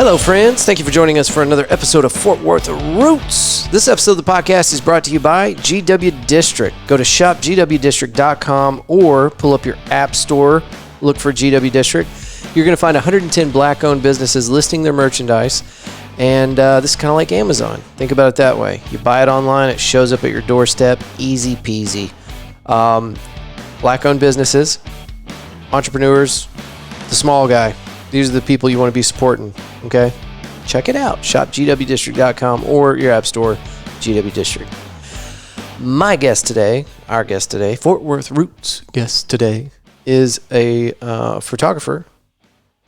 Hello, friends. Thank you for joining us for another episode of Fort Worth Roots. This episode of the podcast is brought to you by GW District. Go to shopgwdistrict.com or pull up your app store, look for GW District. You're going to find 110 black-owned businesses listing their merchandise, and this is kind of like Amazon. Think about it that way. You buy it online, it shows up at your doorstep, easy peasy. Black-owned businesses, entrepreneurs, the small guy. These are the people you want to be supporting, okay? Check it out, shopgwdistrict.com or your app store, GW District. My guest today, our guest today, Fort Worth Roots guest today, is a photographer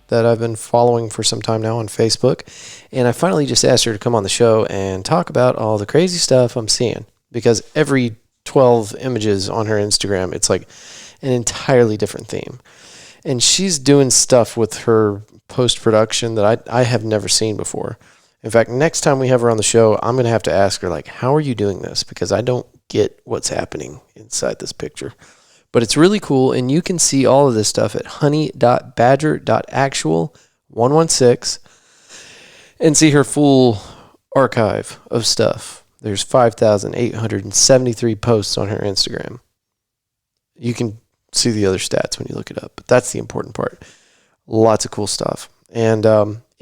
that I've been following for some time now on Facebook. And I finally just asked her to come on the show and talk about all the crazy stuff I'm seeing. Because every 12 images on her Instagram, it's like an entirely different theme. And she's doing stuff with her post-production that I have never seen before. In fact, next time we have her on the show, I'm going to have to ask her, like, how are you doing this? Because I don't get what's happening inside this picture. But it's really cool, and you can see all of this stuff at honey.badger.actual116 and see her full archive of stuff. There's 5,873 posts on her Instagram. You can see the other stats when you look it up, but that's the important part. Lots of cool stuff. And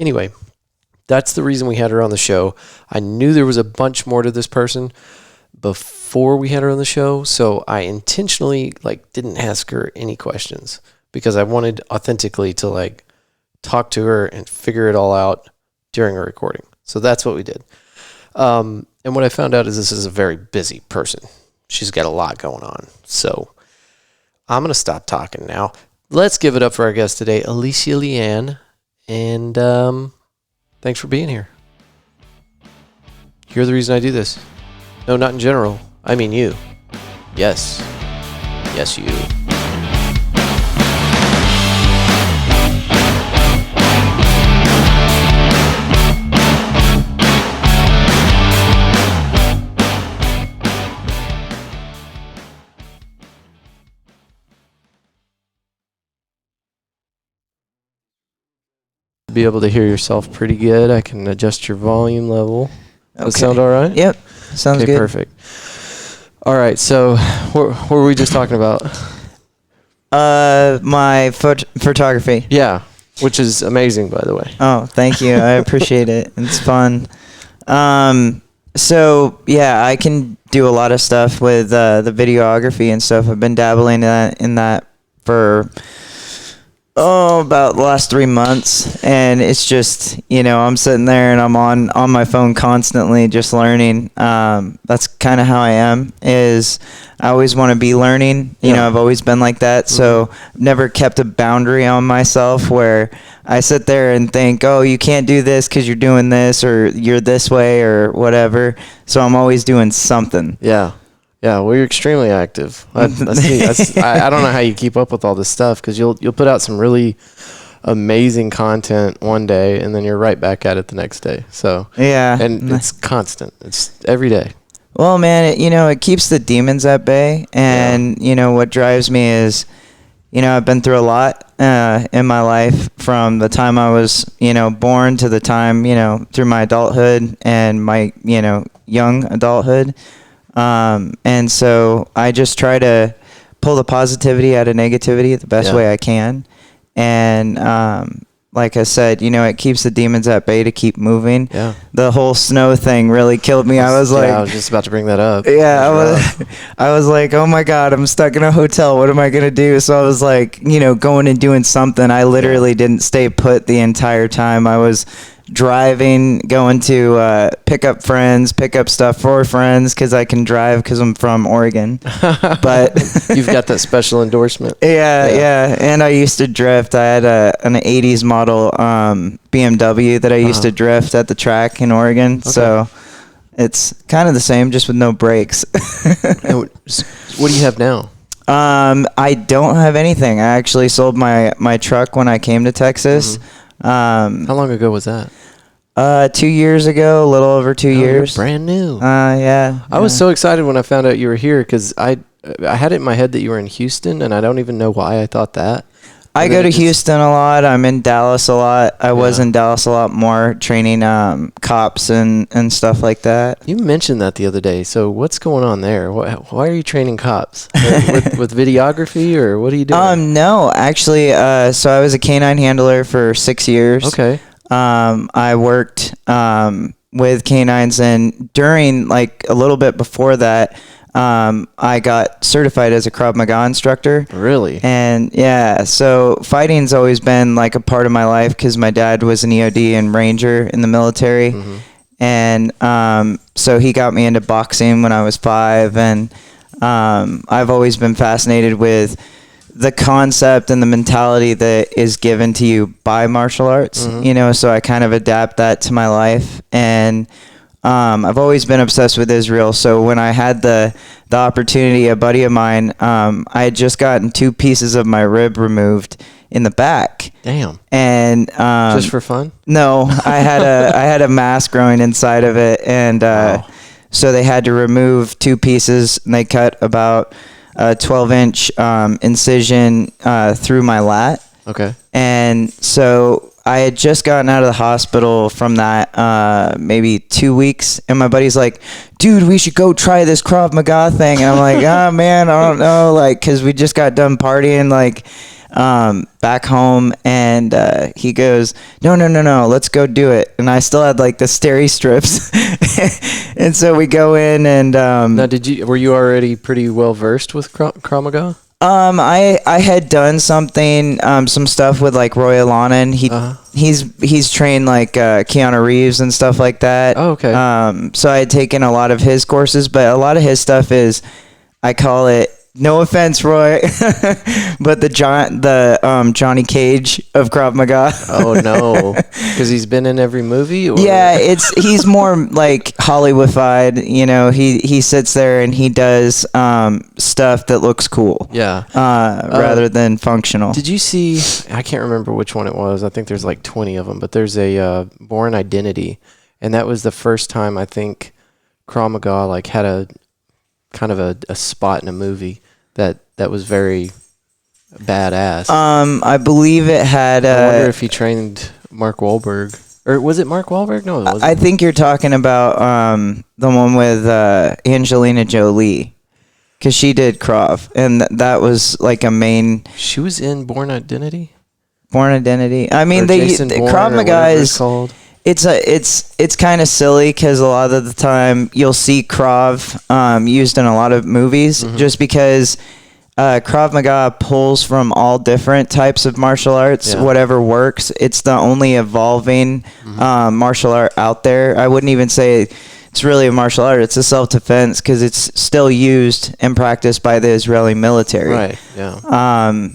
anyway, that's the reason we had her on the show. I knew there was a bunch more to this person before we had her on the show, so I intentionally didn't ask her any questions because I wanted authentically to talk to her and figure it all out during a recording. So that's what we did. And what I found out is this is a very busy person. She's got a lot going on. So I'm going to stop talking now. Let's give it up for our guest today, Alicia Leeann. And thanks for being here. You're the reason I do this. No, not in general. I mean you. Yes. Yes, you. Be able to hear yourself pretty good. I can adjust your volume level. Does that sound all right? Yep. Sounds good. Perfect. All right. So what were we just talking about? My photography. Yeah. Which is amazing, by the way. Oh, thank you. I appreciate it. It's fun. So yeah, I can do a lot of stuff with the videography and stuff. I've been dabbling in that for about the last 3 months, and it's just, I'm sitting there and I'm on my phone constantly just learning. That's kind of how I am, is I always want to be learning. I've always been like that. Mm-hmm. So I've never kept a boundary on myself where I sit there and think, oh, you can't do this because you're doing this, or you're this way, or whatever. So I'm always doing something. Yeah. Yeah, well, you're extremely active. I don't know how you keep up with all this stuff, because you'll put out some really amazing content one day, and then you're right back at it the next day. So yeah, and it's constant. It's every day. Well, man, it keeps the demons at bay, and what drives me is, I've been through a lot in my life, from the time I was born to the time through my adulthood and my young adulthood. And so I just try to pull the positivity out of negativity the best way I can. And, like I said, it keeps the demons at bay to keep moving. Yeah. The whole snow thing really killed me. I was just about to bring that up. Yeah. I was like, oh my God, I'm stuck in a hotel. What am I going to do? So I was like, going and doing something. I literally didn't stay put the entire time. I was driving, going to pick up stuff for friends, because I can drive because I'm from Oregon. But you've got that special endorsement. Yeah. And I used to drift. I had an 80s model BMW that I used to drift at the track in Oregon. Okay. So it's kind of the same, just with no brakes. What do you have now? I don't have anything. I actually sold my truck when I came to Texas. Mm-hmm. How long ago was that? 2 years ago, a little over 2 years. You're brand new. Yeah. I was so excited when I found out you were here, because I had it in my head that you were in Houston, and I don't even know why I thought that. I go to Houston a lot. I'm in Dallas a lot. I was in Dallas a lot more, training cops and stuff like that. You mentioned that the other day. So what's going on there? Why are you training cops? with videography, or what are you doing? No, actually, so I was a canine handler for 6 years. Okay. I worked with canines, and during, like, a little bit before that, I got certified as a Krav Maga instructor. Really? And yeah, so fighting's always been like a part of my life because my dad was an EOD and Ranger in the military. Mm-hmm. And so he got me into boxing when I was 5. And I've always been fascinated with the concept and the mentality that is given to you by martial arts, so I kind of adapt that to my life. And I've always been obsessed with Israel. So when I had the opportunity, a buddy of mine, I had just gotten 2 pieces of my rib removed in the back. Damn. And just for fun? No, I had a mass growing inside of it, and so they had to remove 2 pieces, and they cut about a 12-inch incision through my lat. Okay. And so I had just gotten out of the hospital from that maybe 2 weeks, and my buddy's like, dude, we should go try this Krav Maga thing. And I'm like, oh man, I don't know, like, because we just got done partying, like, back home. And he goes, no, let's go do it. And I still had like the steri strips. And so we go in, and now were you already pretty well versed with Krav Maga? I had done something, some stuff with like Roy Alanin. He's trained like Keanu Reeves and stuff like that. Oh, okay. So I had taken a lot of his courses, but a lot of his stuff is, I call it, no offense, Roy, but the Johnny Cage of Krav Maga. Oh no, because he's been in every movie. Or? Yeah, he's more like Hollywoodified. He sits there and he does stuff that looks cool. Yeah, rather than functional. Did you see? I can't remember which one it was. I think there's like 20 of them, but there's a Born Identity, and that was the first time I think Krav Maga like had a kind of a spot in a movie that was very badass. I believe it had. I wonder if he trained Mark Wahlberg, or was it Mark Wahlberg? No, it wasn't. I think you're talking about the one with Angelina Jolie, because she did Krav, and that was like a main. She was in Born Identity. Born Identity. I mean, Krav Maga is called. It's kind of silly because a lot of the time you'll see Krav used in a lot of movies, just because Krav Maga pulls from all different types of martial arts, whatever works. It's the only evolving martial art out there. I wouldn't even say it's really a martial art. It's a self-defense because it's still used and practiced by the Israeli military. Right, yeah.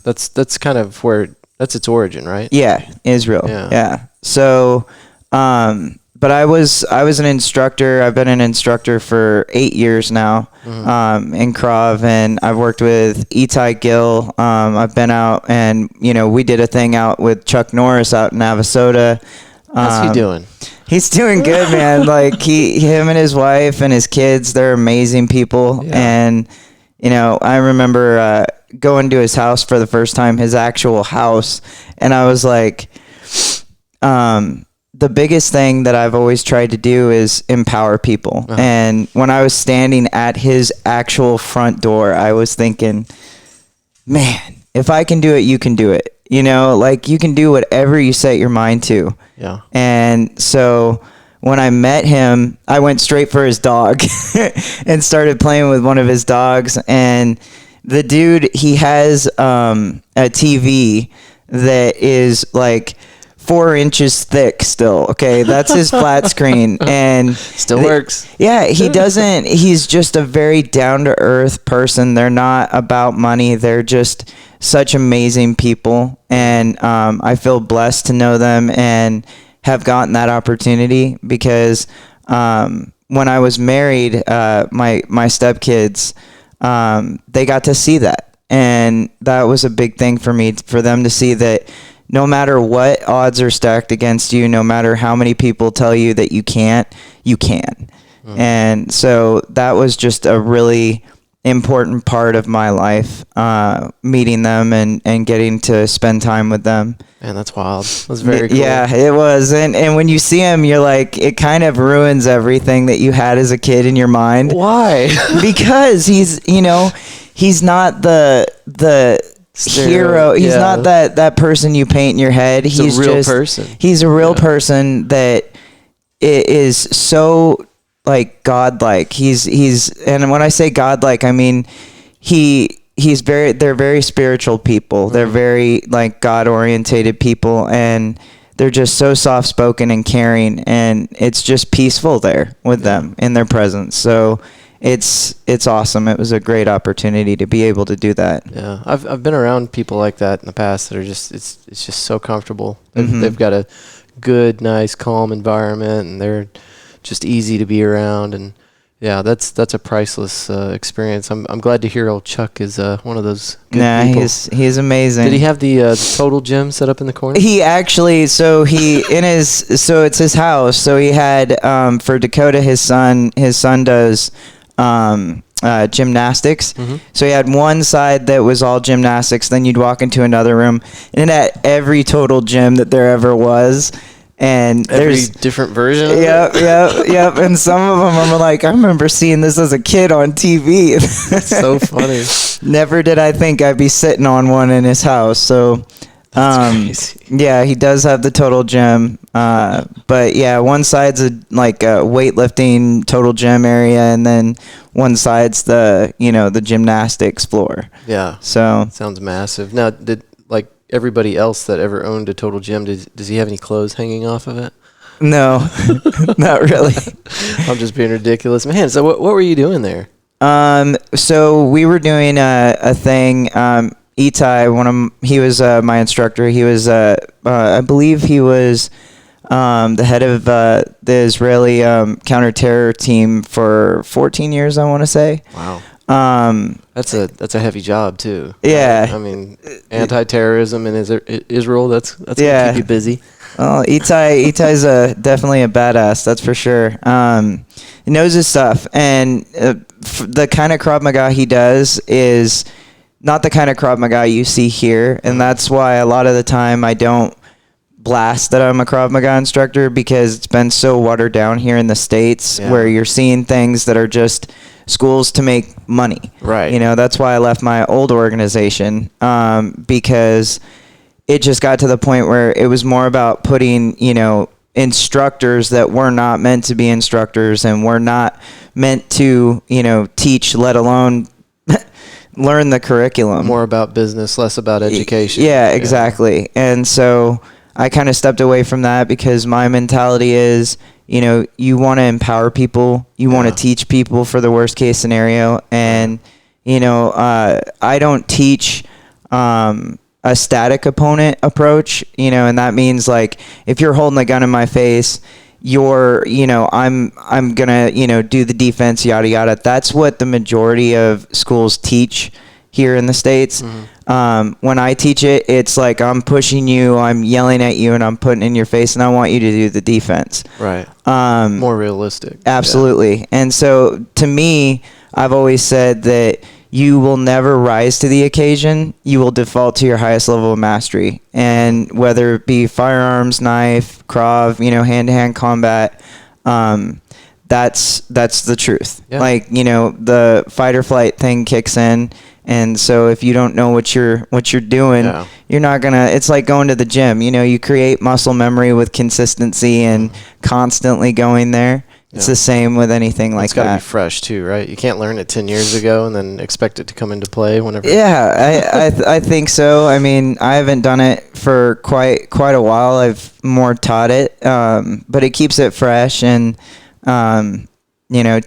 That's kind of where, that's its origin, right? Yeah, Israel. Yeah. So... but I was an instructor. I've been an instructor for 8 years now, in Krav, and I've worked with Itai Gill. I've been out, and we did a thing out with Chuck Norris out in Navasota. How's he doing? He's doing good, man. Like him and his wife and his kids, they're amazing people. Yeah. And I remember going to his house for the first time, his actual house, and I was like, the biggest thing that I've always tried to do is empower people. And when I was standing at his actual front door, I was thinking, man, if I can do it, you can do it. Like you can do whatever you set your mind to. Yeah. And so when I met him, I went straight for his dog and started playing with one of his dogs. And the dude, he has a TV that is like 4 inches thick still. Okay. That's his flat screen, and still works. Yeah. He's just a very down to earth person. They're not about money. They're just such amazing people. And, I feel blessed to know them and have gotten that opportunity because, when I was married, my stepkids, they got to see that. And that was a big thing for me, for them to see that no matter what odds are stacked against you, no matter how many people tell you that you can't, you can. And so that was just a really important part of my life, meeting them and getting to spend time with them. Man, that's wild. That's very cool. Yeah, it was. And when you see him, you're like, it kind of ruins everything that you had as a kid in your mind. Why? Because he's not the hero. He's not that person you paint in your head. He's a real person. He's a real person that is so like godlike. And when I say godlike, I mean they're very spiritual people. Mm-hmm. They're very like God orientated people, and they're just so soft spoken and caring, and it's just peaceful there with them in their presence. So it's awesome. It was a great opportunity to be able to do that. Yeah, I've been around people like that in the past that are just it's just so comfortable. Mm-hmm. They've got a good, nice, calm environment, and they're just easy to be around. And yeah, that's a priceless experience. I'm glad to hear old Chuck is one of those good people. He's amazing. Did he have the total gym set up in the corner? He actually, so it's his house. So he had for Dakota, his son does gymnastics. Mm-hmm. So he had one side that was all gymnastics. Then you'd walk into another room, and it had every total gym that there ever was. And there's different version. Yep. And some of them I'm like, I remember seeing this as a kid on TV. That's so funny. Never did I think I'd be sitting on one in his house. So, crazy. Yeah, he does have the total gym. But yeah, one side's a weightlifting total gym area, and then one side's the gymnastics floor. Yeah. So sounds massive. Now, did everybody else that ever owned a total gym, does he have any clothes hanging off of it? No, not really. I'm just being ridiculous, man. So what were you doing there? So we were doing a thing. Itai, he was my instructor. He was I believe he was the head of the Israeli counter-terror team for 14 years, I want to say. Wow. That's a heavy job too. Yeah. I mean, anti-terrorism in Israel, that's gonna keep you busy. Well, Itai's definitely a badass, that's for sure. He knows his stuff, and the kind of Krav Maga he does is not the kind of Krav Maga you see here, and that's why a lot of the time I don't blast that I'm a Krav Maga instructor, because it's been so watered down here in the States, where you're seeing things that are just schools to make money. Right. That's why I left my old organization, because it just got to the point where it was more about putting, instructors that were not meant to be instructors and were not meant to, teach, let alone learn the curriculum. More about business, less about education. Yeah, exactly. Yeah. And so I kind of stepped away from that, because my mentality is, you want to empower people, you want to teach people for the worst case scenario. And, I don't teach a static opponent approach, and that means like if you're holding a gun in my face, I'm gonna, do the defense, yada yada. That's what the majority of schools teach here in the States. Mm-hmm. When I teach it, it's like I'm pushing you, I'm yelling at you, and I'm putting in your face, and I want you to do the defense. Right. More realistic. Absolutely. Yeah. And so to me, I've always said that you will never rise to the occasion. You will default to your highest level of mastery. And whether it be firearms, knife, Krav, hand-to-hand combat, that's the truth. Yeah. Like, the fight or flight thing kicks in. And so if you don't know what you're doing, you're not gonna. It's like going to the gym. You create muscle memory with consistency and constantly going there. It's the same with anything like that. It's got to be fresh too, right? You can't learn it 10 years ago and then expect it to come into play whenever. Yeah, I think so. I mean, I haven't done it for quite a while. I've more taught it, but it keeps it fresh. And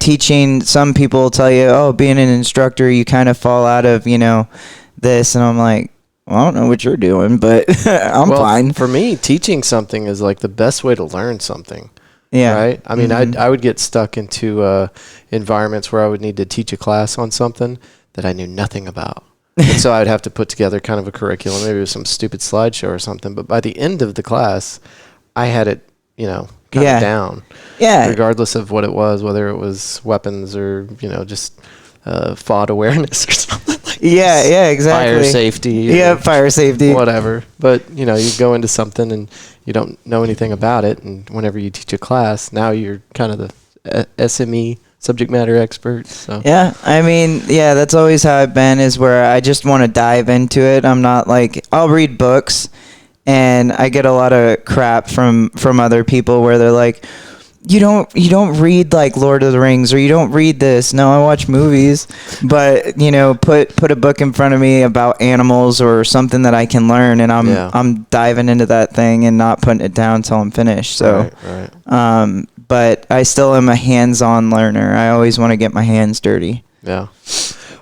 teaching, some people tell you, oh, being an instructor, you kind of fall out of, this. And I'm like, well, I don't know what you're doing, but I'm fine. For me, teaching something is like the best way to learn something. Yeah. Right. I mean, I would get stuck into environments where I would need to teach a class on something that I knew nothing about. And so I'd have to put together kind of a curriculum, maybe it was some stupid slideshow or something. But by the end of the class, I had it, kind of down. Yeah. Regardless of what it was, whether it was weapons or, just FOD awareness or something like Yeah, exactly. fire safety. Yeah, fire safety. Whatever. But, you go into something and you don't know anything about it. And whenever you teach a class, now you're kind of the SME, subject matter expert. So Yeah, I mean, yeah, that's always how I've been, is where I just want to dive into it. I'm not like, I'll read books, and I get a lot of crap from other people where they're like, you don't read like Lord of the Rings, or you don't read this. No, I watch movies, but put a book in front of me about animals or something that I can learn, and I'm diving into that thing and not putting it down until I'm finished. So, right. But I still am a hands-on learner. I always want to get my hands dirty. Yeah.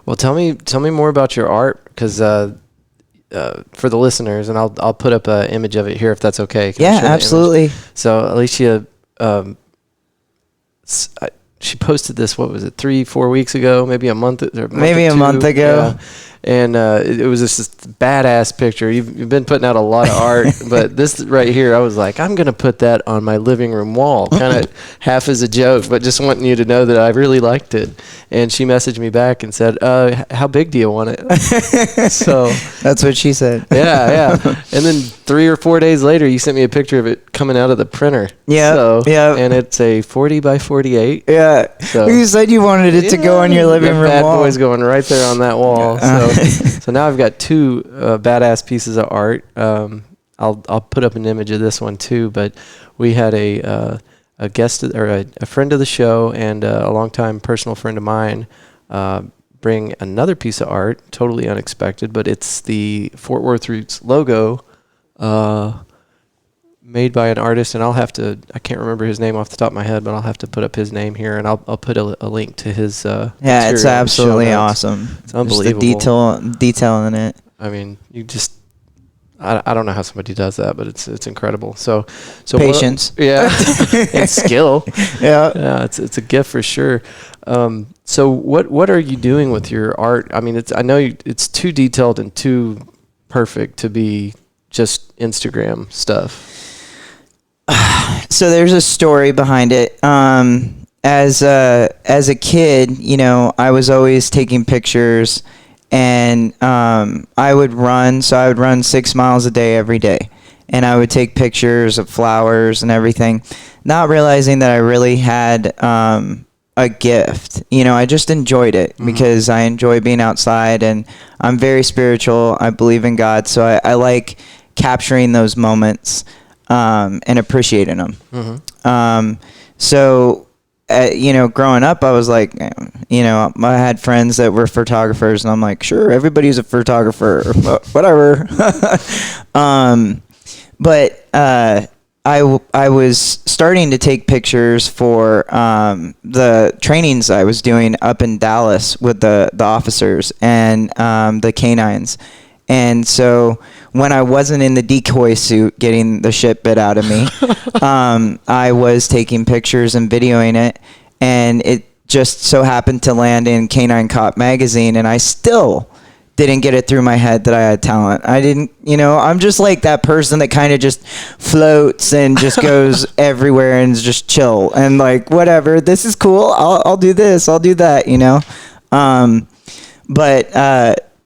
Well, tell me more about your art, because for the listeners, and I'll put up an image of it here if that's okay. Can I Yeah, show the absolutely. image? So Alicia, she posted this, what was it, 3-4 weeks ago, maybe a month ago. Yeah. And it was just this badass picture. You've been putting out a lot of art, but this right here, I was like, I'm going to put that on my living room wall, kind of half as a joke, but just wanting you to know that I really liked it. And she messaged me back and said, how big do you want it? So that's what she said. Yeah. And then 3 or 4 days later, you sent me a picture of it coming out of the printer. Yeah. And it's a 40 by 48. Yeah. So you said you wanted it to go on your living room bad wall. Boy's going right there on that wall. So now I've got 2 badass pieces of art. I'll put up an image of this one too. But we had a guest, or a friend of the show, and a longtime personal friend of mine bring another piece of art, totally unexpected, but it's the Fort Worth Roots logo, made by an artist, and I can't remember his name off the top of my head, but I'll have to put up his name here, and I'll put a link to his yeah, it's absolutely awesome. It's unbelievable. Just the detail in it. I mean, I don't know how somebody does that, but it's incredible. So patience. And skill. Yeah. It's a gift for sure. So what are you doing with your art? I mean, I know it's too detailed and too perfect to be just Instagram stuff. So there's a story behind it. As a kid, I was always taking pictures, and I would run 6 miles a day every day, and I would take pictures of flowers and everything, not realizing that I really had a gift. I just enjoyed it because I enjoy being outside, and I'm very spiritual. I believe in God, so I like capturing those moments and appreciating them. So growing up, I was like, I had friends that were photographers, and I'm like, sure, everybody's a photographer, whatever. But I was starting to take pictures for the trainings I was doing up in Dallas with the officers and the canines. And so when I wasn't in the decoy suit getting the shit bit out of me, I was taking pictures and videoing it, and it just so happened to land in Canine Cop magazine, and I still didn't get it through my head that I had talent. I didn't, I'm just like that person that kind of just floats and just goes everywhere and is just chill and like, whatever, this is cool. I'll do this. I'll do that,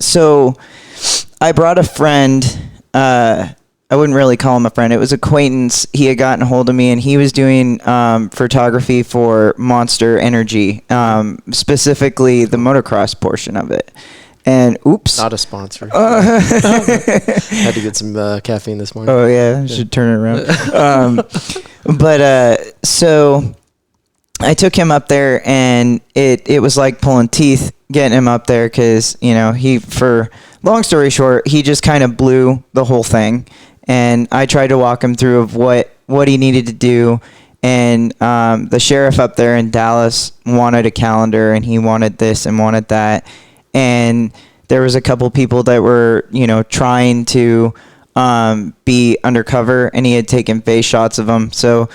so I brought a friend. I wouldn't really call him a friend. It was an acquaintance. He had gotten a hold of me, and he was doing photography for Monster Energy, specifically the motocross portion of it. And oops, not a sponsor. Had to get some caffeine this morning. Oh yeah, I should turn it around. So I took him up there, and it was like pulling teeth getting him up there because for long story short, he just kind of blew the whole thing, and I tried to walk him through of what he needed to do. And the sheriff up there in Dallas wanted a calendar, and he wanted this and wanted that. And there was a couple people that were, trying to be undercover, and he had taken face shots of them. So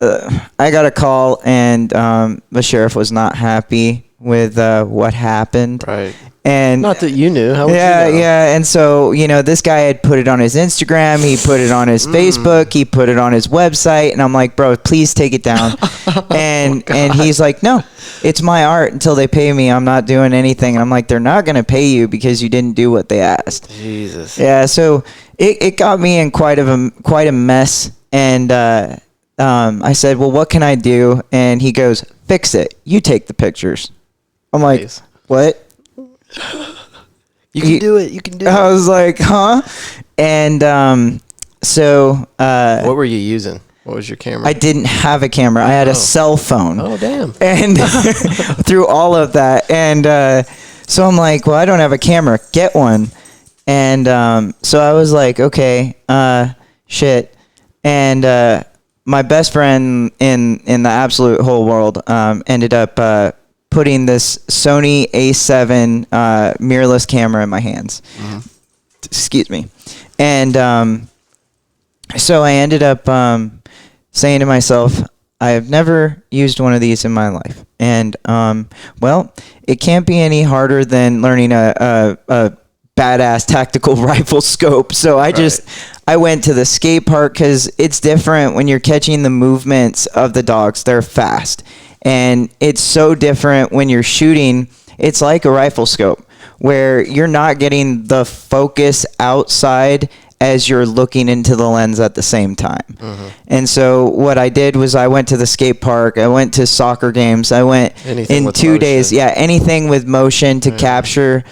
I got a call, and the sheriff was not happy with what happened. Right. And not that you knew. How would yeah, you know? yeah. And so, this guy had put it on his Instagram. He put it on his Facebook. He put it on his website. And I'm like, bro, please take it down. And he's like, no, it's my art until they pay me. I'm not doing anything. And I'm like, they're not going to pay you because you didn't do what they asked. Jesus. Yeah. So it got me in quite a mess. And I said, well, what can I do? And he goes, fix it. You take the pictures. I'm like, Nice. What? You can do it. You can do it. I was like, huh? And so what were you using? What was your camera? I didn't have a camera. I had a cell phone. Oh, damn. And through all of that. And so I'm like, well, I don't have a camera. Get one. And so I was like, okay, shit. And my best friend in the absolute whole world ended up putting this Sony A7 mirrorless camera in my hands. Mm-hmm. Excuse me. And so I ended up saying to myself, I have never used one of these in my life. And, well, it can't be any harder than learning a badass tactical rifle scope. So I went to the skate park because it's different when you're catching the movements of the dogs. They're fast. And it's so different when you're shooting. It's like a rifle scope where you're not getting the focus outside as you're looking into the lens at the same time. Mm-hmm. And so what I did was I went to the skate park. I went to soccer games. I went anything in 2 days. Yeah, anything with motion to capture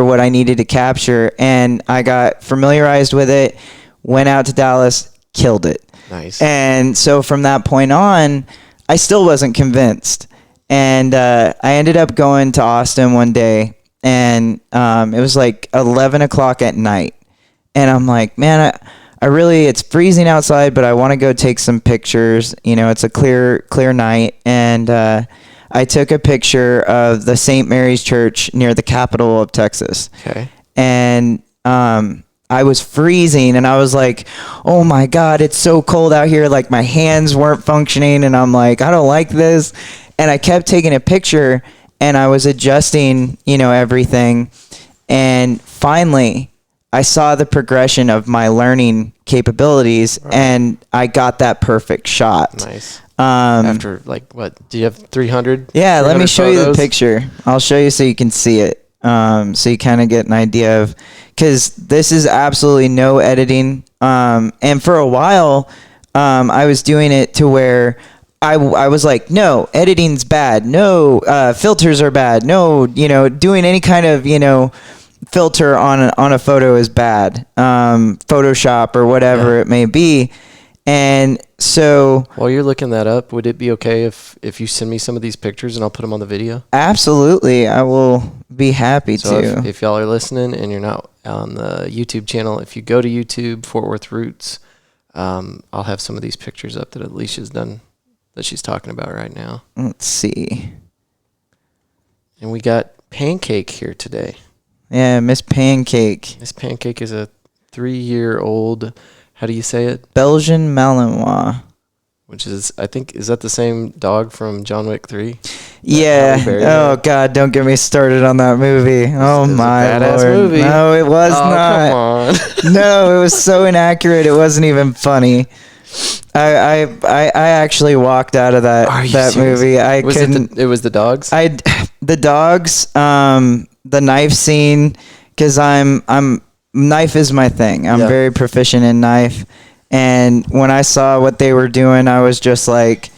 what I needed to capture. And I got familiarized with it, went out to Dallas, killed it. Nice. And so from that point on, I still wasn't convinced. And I ended up going to Austin one day, and it was like 11 o'clock at night. And I'm like, man, it's freezing outside, but I want to go take some pictures. It's a clear night. And I took a picture of the St. Mary's Church near the capital of Texas. Okay. And I was freezing, and I was like, oh my God, it's so cold out here. Like, my hands weren't functioning, and I'm like, I don't like this. And I kept taking a picture, and I was adjusting, everything. And finally, I saw the progression of my learning capabilities, and I got that perfect shot. Nice. After, like, what? Do you have 300? Yeah, 300 let me show photos? you the picture. I'll show you so you can see it. So you kind of get an idea of, because this is absolutely no editing. And for a while, I was doing it to where I was like, no, editing's bad. No, filters are bad. No, doing any kind of, filter on a photo is bad. Photoshop or whatever it may be. And so while you're looking that up, would it be okay if you send me some of these pictures and I'll put them on the video? Absolutely. I will be happy to. If y'all are listening and you're not on the YouTube channel, if you go to YouTube, Fort Worth Roots, I'll have some of these pictures up that Alicia's done that she's talking about right now. Let's see. And we got Pancake here today. Yeah, Miss Pancake. Miss Pancake is a 3-year-old, how do you say it? Belgian Malinois. Which is, I think, is that the same dog from John Wick 3? Yeah. Oh, God, don't get me started on that movie. Oh, my Lord. Badass movie. No, it was not. Come on. No, it was so inaccurate. It wasn't even funny. I actually walked out of that movie. I couldn't. It was the dogs? The dogs, the knife scene, because knife is my thing. I'm very proficient in knife. And when I saw what they were doing, I was just like,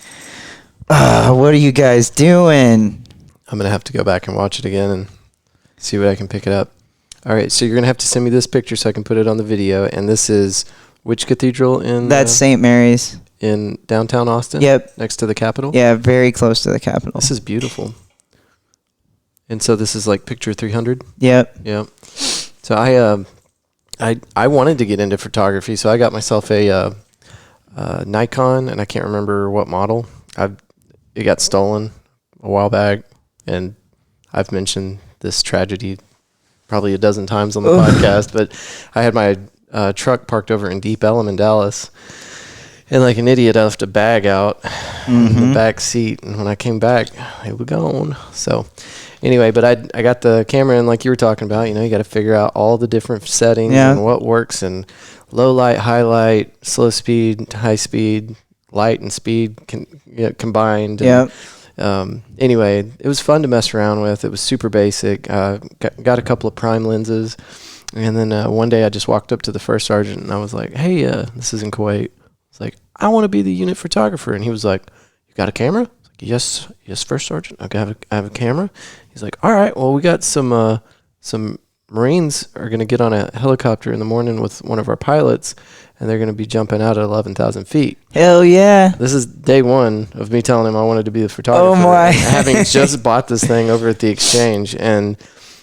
what are you guys doing? I'm going to have to go back and watch it again and see what I can pick it up. All right, so you're going to have to send me this picture so I can put it on the video. And this is which cathedral in? That's St. Mary's. In downtown Austin? Yep. Next to the Capitol? Yeah, very close to the Capitol. This is beautiful. And so this is like picture 300? Yep. Yep. So I wanted to get into photography, so I got myself a Nikon, and I can't remember what model. It got stolen a while back, and I've mentioned this tragedy probably a dozen times on the podcast, but I had my truck parked over in Deep Ellum in Dallas, And like an idiot, I left a bag out in the back seat. And when I came back, it was gone. So anyway, but I got the camera in like you were talking about. You know, you got to figure out all the different settings and what works, and low light, high light, slow speed, high speed, light and speed combined. And, anyway, it was fun to mess around with. It was super basic. Got a couple of prime lenses. And then one day I just walked up to the first sergeant and I was like, hey, this is in Kuwait. I was like, I want to be the unit photographer. And he was like, you got a camera? I was like, yes, first sergeant. Okay, I have a camera. He's like, all right, well, we got some Marines are going to get on a helicopter in the morning with one of our pilots, and they're going to be jumping out at 11,000 feet. Hell yeah. This is day one of me telling him I wanted to be the photographer. Oh, my. Having just bought this thing over at the exchange, and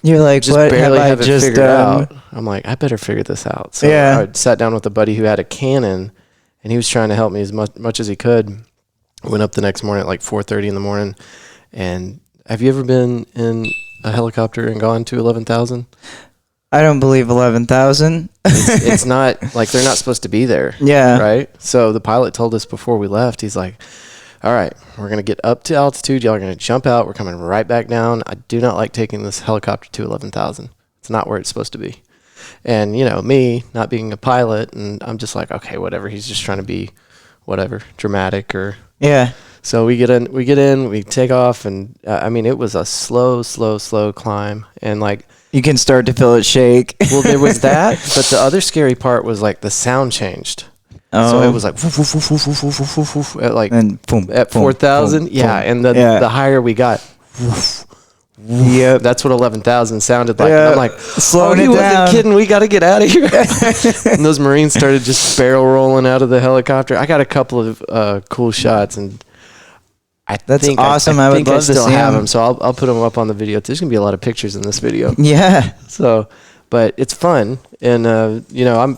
you're like, just what barely have I it just figured done? out. I'm like, I better figure this out. So Yeah. I sat down with a buddy who had a Canon, and he was trying to help me as much as he could. I went up the next morning at like 4:30 in the morning. And have you ever been in a helicopter and gone to 11,000? I don't believe 11,000. It's not like they're not supposed to be there. Yeah. Right? So the pilot told us before we left, he's like, all right, we're going to get up to altitude. Y'all are going to jump out. We're coming right back down. I do not like taking this helicopter to 11,000. It's not where it's supposed to be. And, you know, me not being a pilot, and I'm just like, okay, whatever. He's just trying to be whatever, dramatic or. Yeah. So we get in, we take off, and I mean, it was a slow climb. And like, you can start to feel it shake. well, there was that, but the other scary part was like the sound changed. Oh. So it was like woof, woof, woof, woof, woof, woof, woof, woof, at like and boom, at 4,000. Yeah, and the higher we got, woof, woof, yep, that's what 11,000 sounded like. Yeah. And I'm like, slowing he it down. wasn't kidding. We got to get out of here. And those Marines started just barrel rolling out of the helicopter. I got a couple of cool shots, and that's awesome. I would love to still see have them. them, so I'll put them up on the video. There's gonna be a lot of pictures in this video. Yeah. So, but it's fun, and you know, I'm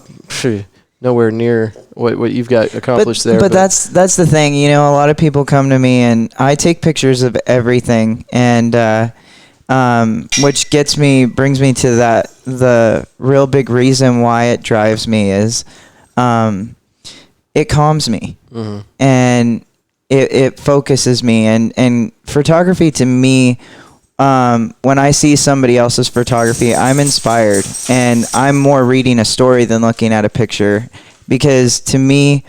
nowhere near what you've got accomplished there. But that's the thing. You know, a lot of people come to me, and I take pictures of everything, and which brings me to the real big reason why it drives me is, it calms me, and it focuses me, and photography to me, when I see somebody else's photography, I'm inspired, and I'm more reading a story than looking at a picture, because to me,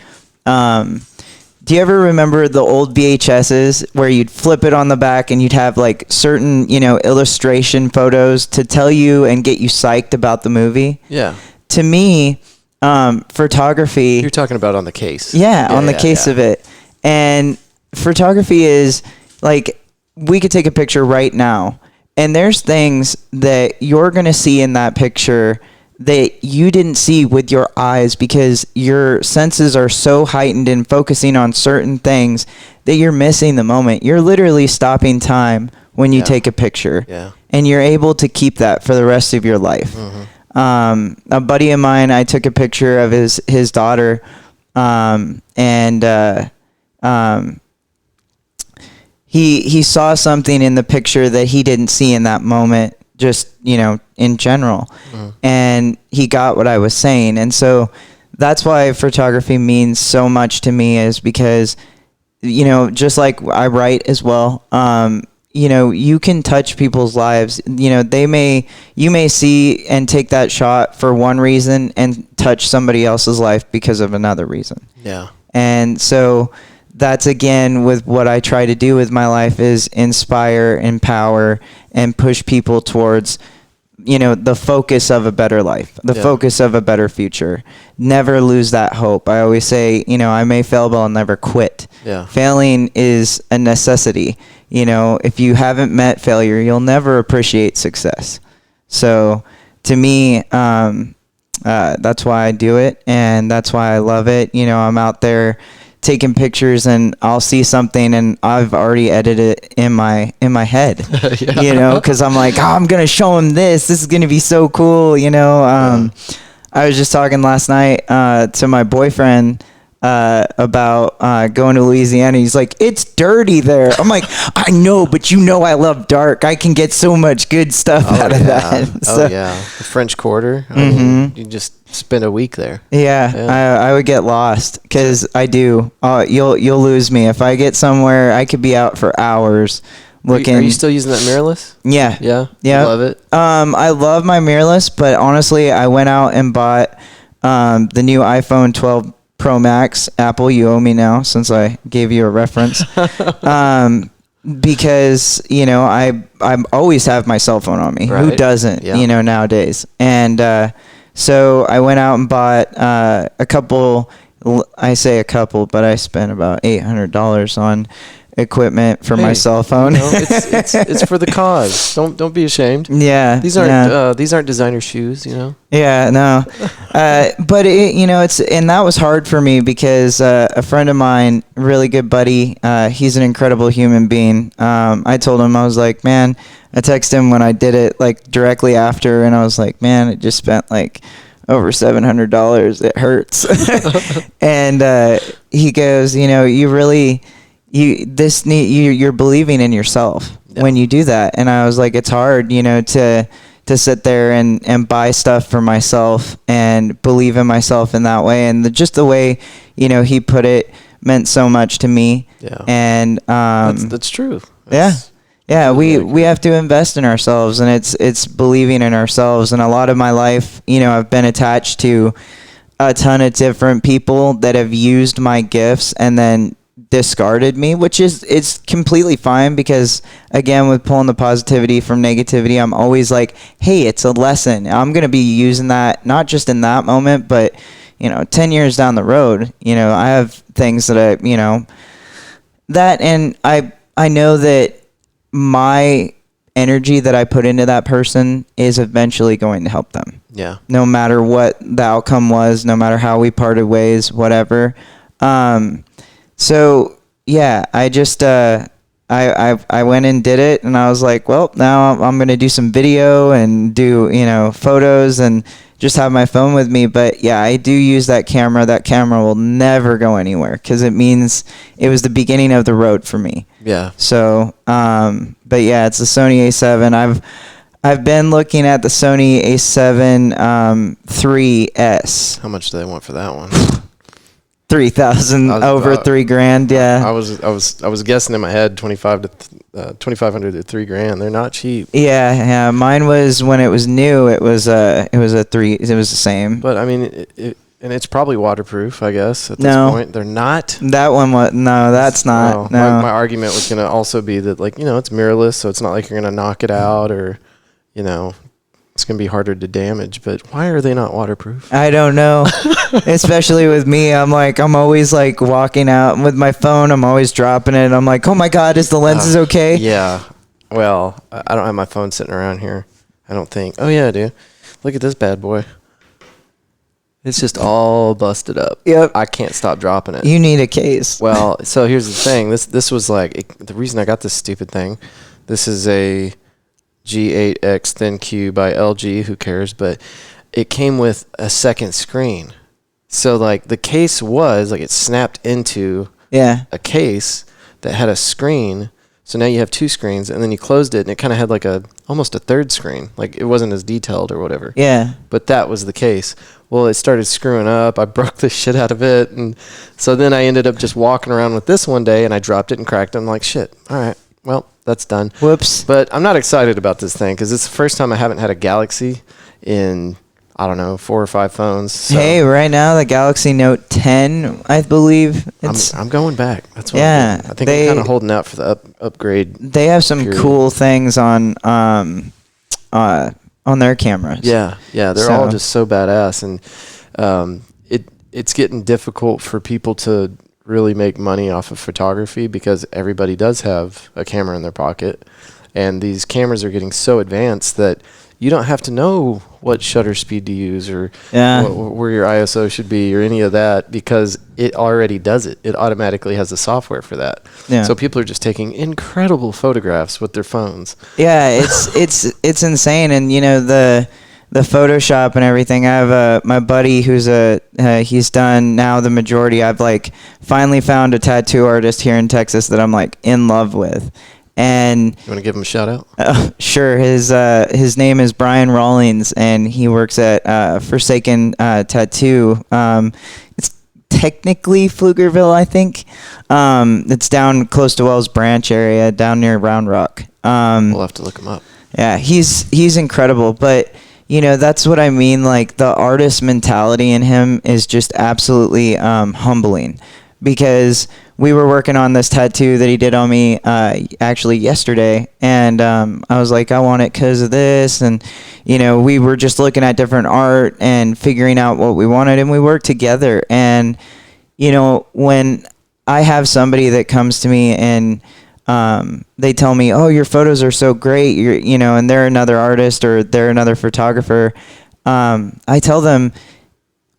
do you ever remember the old VHSs where you'd flip it on the back and you'd have like certain, you know, illustration photos to tell you and get you psyched about the movie? Yeah. To me, photography... You're talking about on the case. Yeah, on the case of it. And photography is like, we could take a picture right now, and there's things that you're going to see in that picture that you didn't see with your eyes because your senses are so heightened and focusing on certain things that you're missing the moment. You're literally stopping time when you take a picture. Yeah. And you're able to keep that for the rest of your life. A buddy of mine, I took a picture of his daughter, he saw something in the picture that he didn't see in that moment, just, you know, in general. And he got what I was saying. And so that's why photography means so much to me, is because, you know, just like I write as well, you know, you can touch people's lives. You know, you may see and take that shot for one reason and touch somebody else's life because of another reason. Yeah. And so that's, again, with what I try to do with my life, is inspire, empower, and push people towards, you know, the focus of a better life, the focus of a better future. Never lose that hope. I always say, you know, I may fail, but I'll never quit. Yeah. Failing is a necessity. You know, if you haven't met failure, you'll never appreciate success. So to me, that's why I do it, and that's why I love it. You know, I'm out there taking pictures, and I'll see something and I've already edited it in my head, you know, because I'm like, I'm going to show him this. This is going to be so cool, you know. I was just talking last night to my boyfriend about going to Louisiana. He's like, it's dirty there. I'm like, I know, but you know I love dark. I can get so much good stuff out of that. So, The French Quarter. I mean, you just spend a week there. Yeah. I would get lost because I do. You'll lose me. If I get somewhere, I could be out for hours looking. Are you still using that mirrorless? Yeah. Yeah? Yeah. You love it? I love my mirrorless, but honestly, I went out and bought the new iPhone 12 Pro Max. Apple, you owe me now since I gave you a reference. Because, you know, I always have my cell phone on me. Right. Who doesn't, you know, nowadays? And so I went out and bought a couple, I say a couple, but I spent about $800 on equipment for my cell phone. You know, it's for the cause. Don't be ashamed. Yeah. These aren't designer shoes, you know. Yeah, no. But you know, and that was hard for me because a friend of mine, really good buddy, he's an incredible human being. I told him, I was like, man, I texted him when I did it like directly after, and I was like, man, I just spent like over $700. It hurts. And he goes, you know, you're believing in yourself when you do that. And I was like, it's hard, you know, to sit there and buy stuff for myself and believe in myself in that way. And just the way, you know, he put it meant so much to me. Yeah. And that's true. We have to invest in ourselves, and it's believing in ourselves. And a lot of my life, you know, I've been attached to a ton of different people that have used my gifts and then discarded me, which is completely fine, because again, with pulling the positivity from negativity, I'm always like, hey, it's a lesson. I'm going to be using that not just in that moment, but, you know, 10 years down the road, you know, I have things that I, you know, that, and I know that my energy that I put into that person is eventually going to help them. Yeah. No matter what the outcome was, no matter how we parted ways, whatever. So yeah, I just I went and did it, and I was like, well, now I'm gonna do some video and do, you know, photos and just have my phone with me. But yeah, I do use that camera. That camera will never go anywhere because it means it was the beginning of the road for me. Yeah. So but yeah, it's the Sony A7. I've been looking at the Sony A7 3S. How much do they want for that one? 3,000 over $3,000. Yeah. I was guessing in my head 2,500 to $3,000. They're not cheap. Yeah. Mine was, when it was new, it was the same. But I mean, and it's probably waterproof, I guess. At this point, they're not. That one was that's not. No. My argument was going to also be that, like, you know, it's mirrorless, so it's not like you're going to knock it out, or, you know, it's going to be harder to damage. But why are they not waterproof? I don't know. Especially with me, I'm always like walking out with my phone. I'm always dropping it. I'm like, oh my God, is the lenses okay? Yeah. Well, I don't have my phone sitting around here, I don't think. Oh yeah, I do. Look at this bad boy. It's just all busted up. Yep. I can't stop dropping it. You need a case. Well, so here's the thing. This was like the reason I got this stupid thing. This is a G8X ThinQ by LG. Who cares? But it came with a second screen. So like the case was like, it snapped into a case that had a screen. So now you have two screens, and then you closed it, and it kind of had like almost a third screen. Like it wasn't as detailed or whatever. Yeah. But that was the case. Well, it started screwing up. I broke the shit out of it. And so then I ended up just walking around with this one day, and I dropped it and cracked it. I'm like, shit, all right, well, that's done. Whoops. But I'm not excited about this thing because it's the first time I haven't had a Galaxy in, I don't know, 4 or 5 phones. So hey, right now, the Galaxy Note 10, I believe. I'm going back. That's what I'm doing. I think I'm kind of holding out for the upgrade. They have some cool things on their cameras. Yeah, they're all just so badass, and it's getting difficult for people to really make money off of photography because everybody does have a camera in their pocket, and these cameras are getting so advanced that you don't have to know what shutter speed to use or where your ISO should be or any of that, because it already does it. It automatically has the software for that. Yeah. So people are just taking incredible photographs with their phones. Yeah, it's insane. And you know, Photoshop and everything. I have my buddy who's he's done now the majority. I've like finally found a tattoo artist here in Texas that I'm like in love with. And you want to give him a shout out? Sure. His name is Brian Rawlings, and he works at Forsaken Tattoo. It's technically Pflugerville, I think. It's down close to Wells Branch area, down near Round Rock. We'll have to look him up. Yeah, he's incredible, but you know, that's what I mean. Like the artist mentality in him is just absolutely humbling, because we were working on this tattoo that he did on me actually yesterday, and I was like, I want it because of this, and you know, we were just looking at different art and figuring out what we wanted, and we worked together. And you know, when I have somebody that comes to me and they tell me, oh, your photos are so great, you know, and they're another artist or they're another photographer, I tell them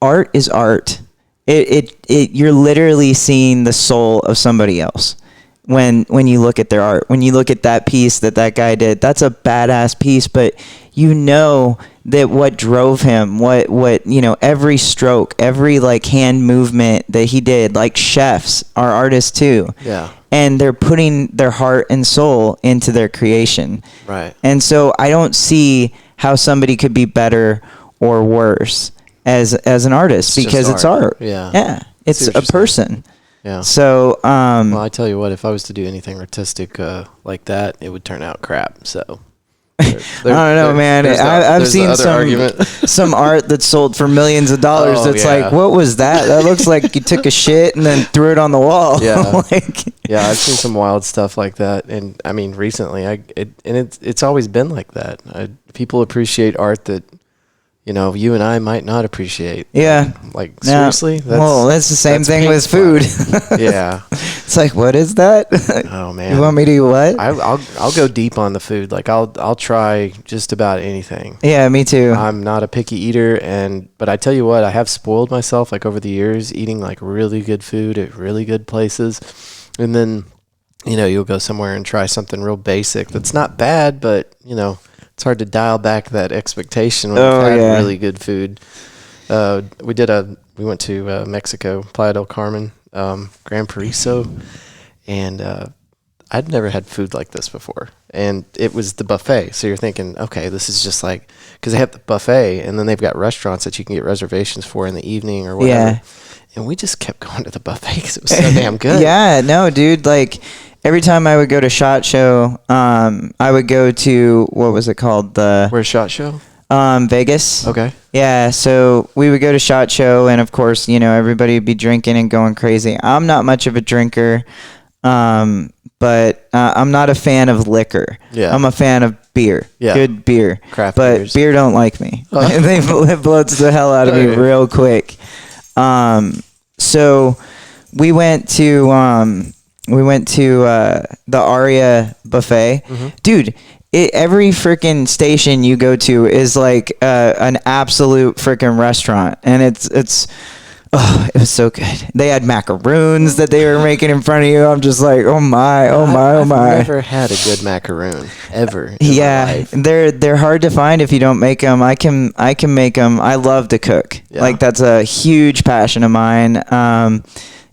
art is art. You're literally seeing the soul of somebody else when you look at their art. When you look at that piece that guy did, that's a badass piece, but you know that what drove him, what you know, every stroke, every like hand movement that he did, like chefs are artists too. Yeah. And they're putting their heart and soul into their creation. Right. And so I don't see how somebody could be better or worse as an artist, because it's art. Yeah. Yeah. It's a person. Yeah. So, well, I tell you what, if I was to do anything artistic like that, it would turn out crap. So I don't know, man. I've seen some art that's sold for millions of dollars. Oh, that's yeah. like, what was that? That looks like you took a shit and then threw it on the wall. Yeah. Like, yeah, I've seen some wild stuff like that, and I mean, recently, it's always been like that. People appreciate art that, you know, you and I might not appreciate. Yeah. Like seriously. That's the same thing with food. Yeah. It's like, what is that? Oh man. You want me to do what? I'll go deep on the food. Like I'll try just about anything. Yeah, me too. I'm not a picky eater, but I tell you what, I have spoiled myself like over the years eating like really good food at really good places, and then, you know, you'll go somewhere and try something real basic that's not bad, but you know, it's hard to dial back that expectation when you've had really good food. We went to Mexico, Playa del Carmen, Gran Paraiso, and I'd never had food like this before. And it was the buffet. So you're thinking, okay, this is just like, because they have the buffet, and then they've got restaurants that you can get reservations for in the evening or whatever. Yeah. And we just kept going to the buffet because it was so damn good. Yeah, no, dude, like, every time I would go to SHOT Show, I would go to, what was it called? Where's SHOT Show? Vegas. Okay. Yeah, so we would go to SHOT Show, and of course, you know, everybody would be drinking and going crazy. I'm not much of a drinker, but I'm not a fan of liquor. Yeah. I'm a fan of beer. Yeah. Good beer. Craft but beers. Beer don't like me. They bloats the hell out of me real quick. So we went to the Aria buffet. Mm-hmm. Dude, every freaking station you go to is like an absolute freaking restaurant, and it was so good. They had macaroons that they were making in front of you. I'm just like, oh my. I've never had a good macaroon ever. Yeah, they're hard to find if you don't make them. I can make them. I love to cook. Yeah. Like that's a huge passion of mine.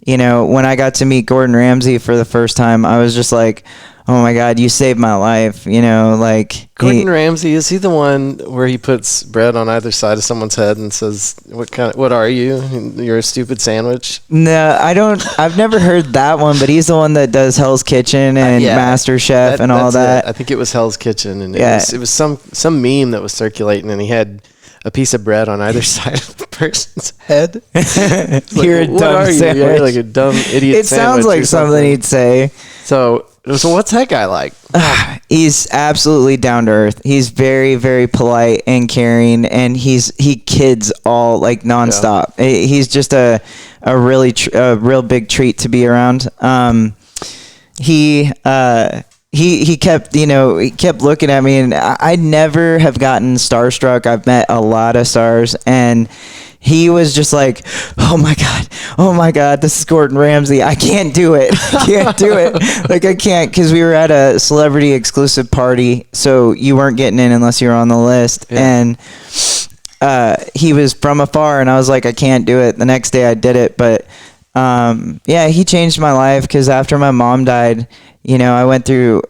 You know, when I got to meet Gordon Ramsay for the first time, I was just like, oh my God, you saved my life. You know, like Gordon Ramsay, is he the one where he puts bread on either side of someone's head and says, what are you? You're a stupid sandwich? No, I don't. I've never heard that one, but he's the one that does Hell's Kitchen and Master Chef and all that. I think it was Hell's Kitchen, and it was some meme that was circulating, and he had a piece of bread on either side of the person's head. You're like, a dumb sandwich. You're like a dumb idiot. It sounds like something he'd say. So what's that guy like? He's absolutely down to earth. He's very, very polite and caring, and he kids all like nonstop. Yeah. He's just a real big treat to be around. He kept, he kept looking at me, and I never have gotten starstruck. I've met a lot of stars, and he was just like, oh my God, this is Gordon Ramsay. I can't do it. I can't do it. Like, I can't, because we were at a celebrity exclusive party, so you weren't getting in unless you were on the list. And he was from afar, and I was like, I can't do it. The next day I did it, but he changed my life, because after my mom died, I went through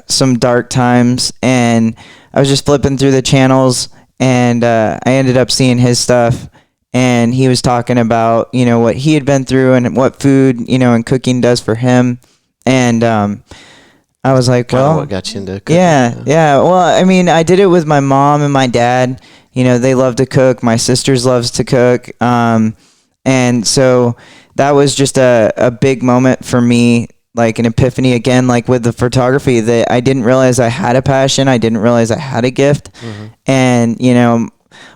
some dark times, and I was just flipping through the channels, and I ended up seeing his stuff, and he was talking about, what he had been through and what food, and cooking does for him. And I was like, well, what got you into cooking? Yeah. Well, I mean, I did it with my mom and my dad. They love to cook. My sisters loves to cook. And so that was just a big moment for me, like an epiphany again, like with the photography, that I didn't realize I had a passion. I didn't realize I had a gift. And,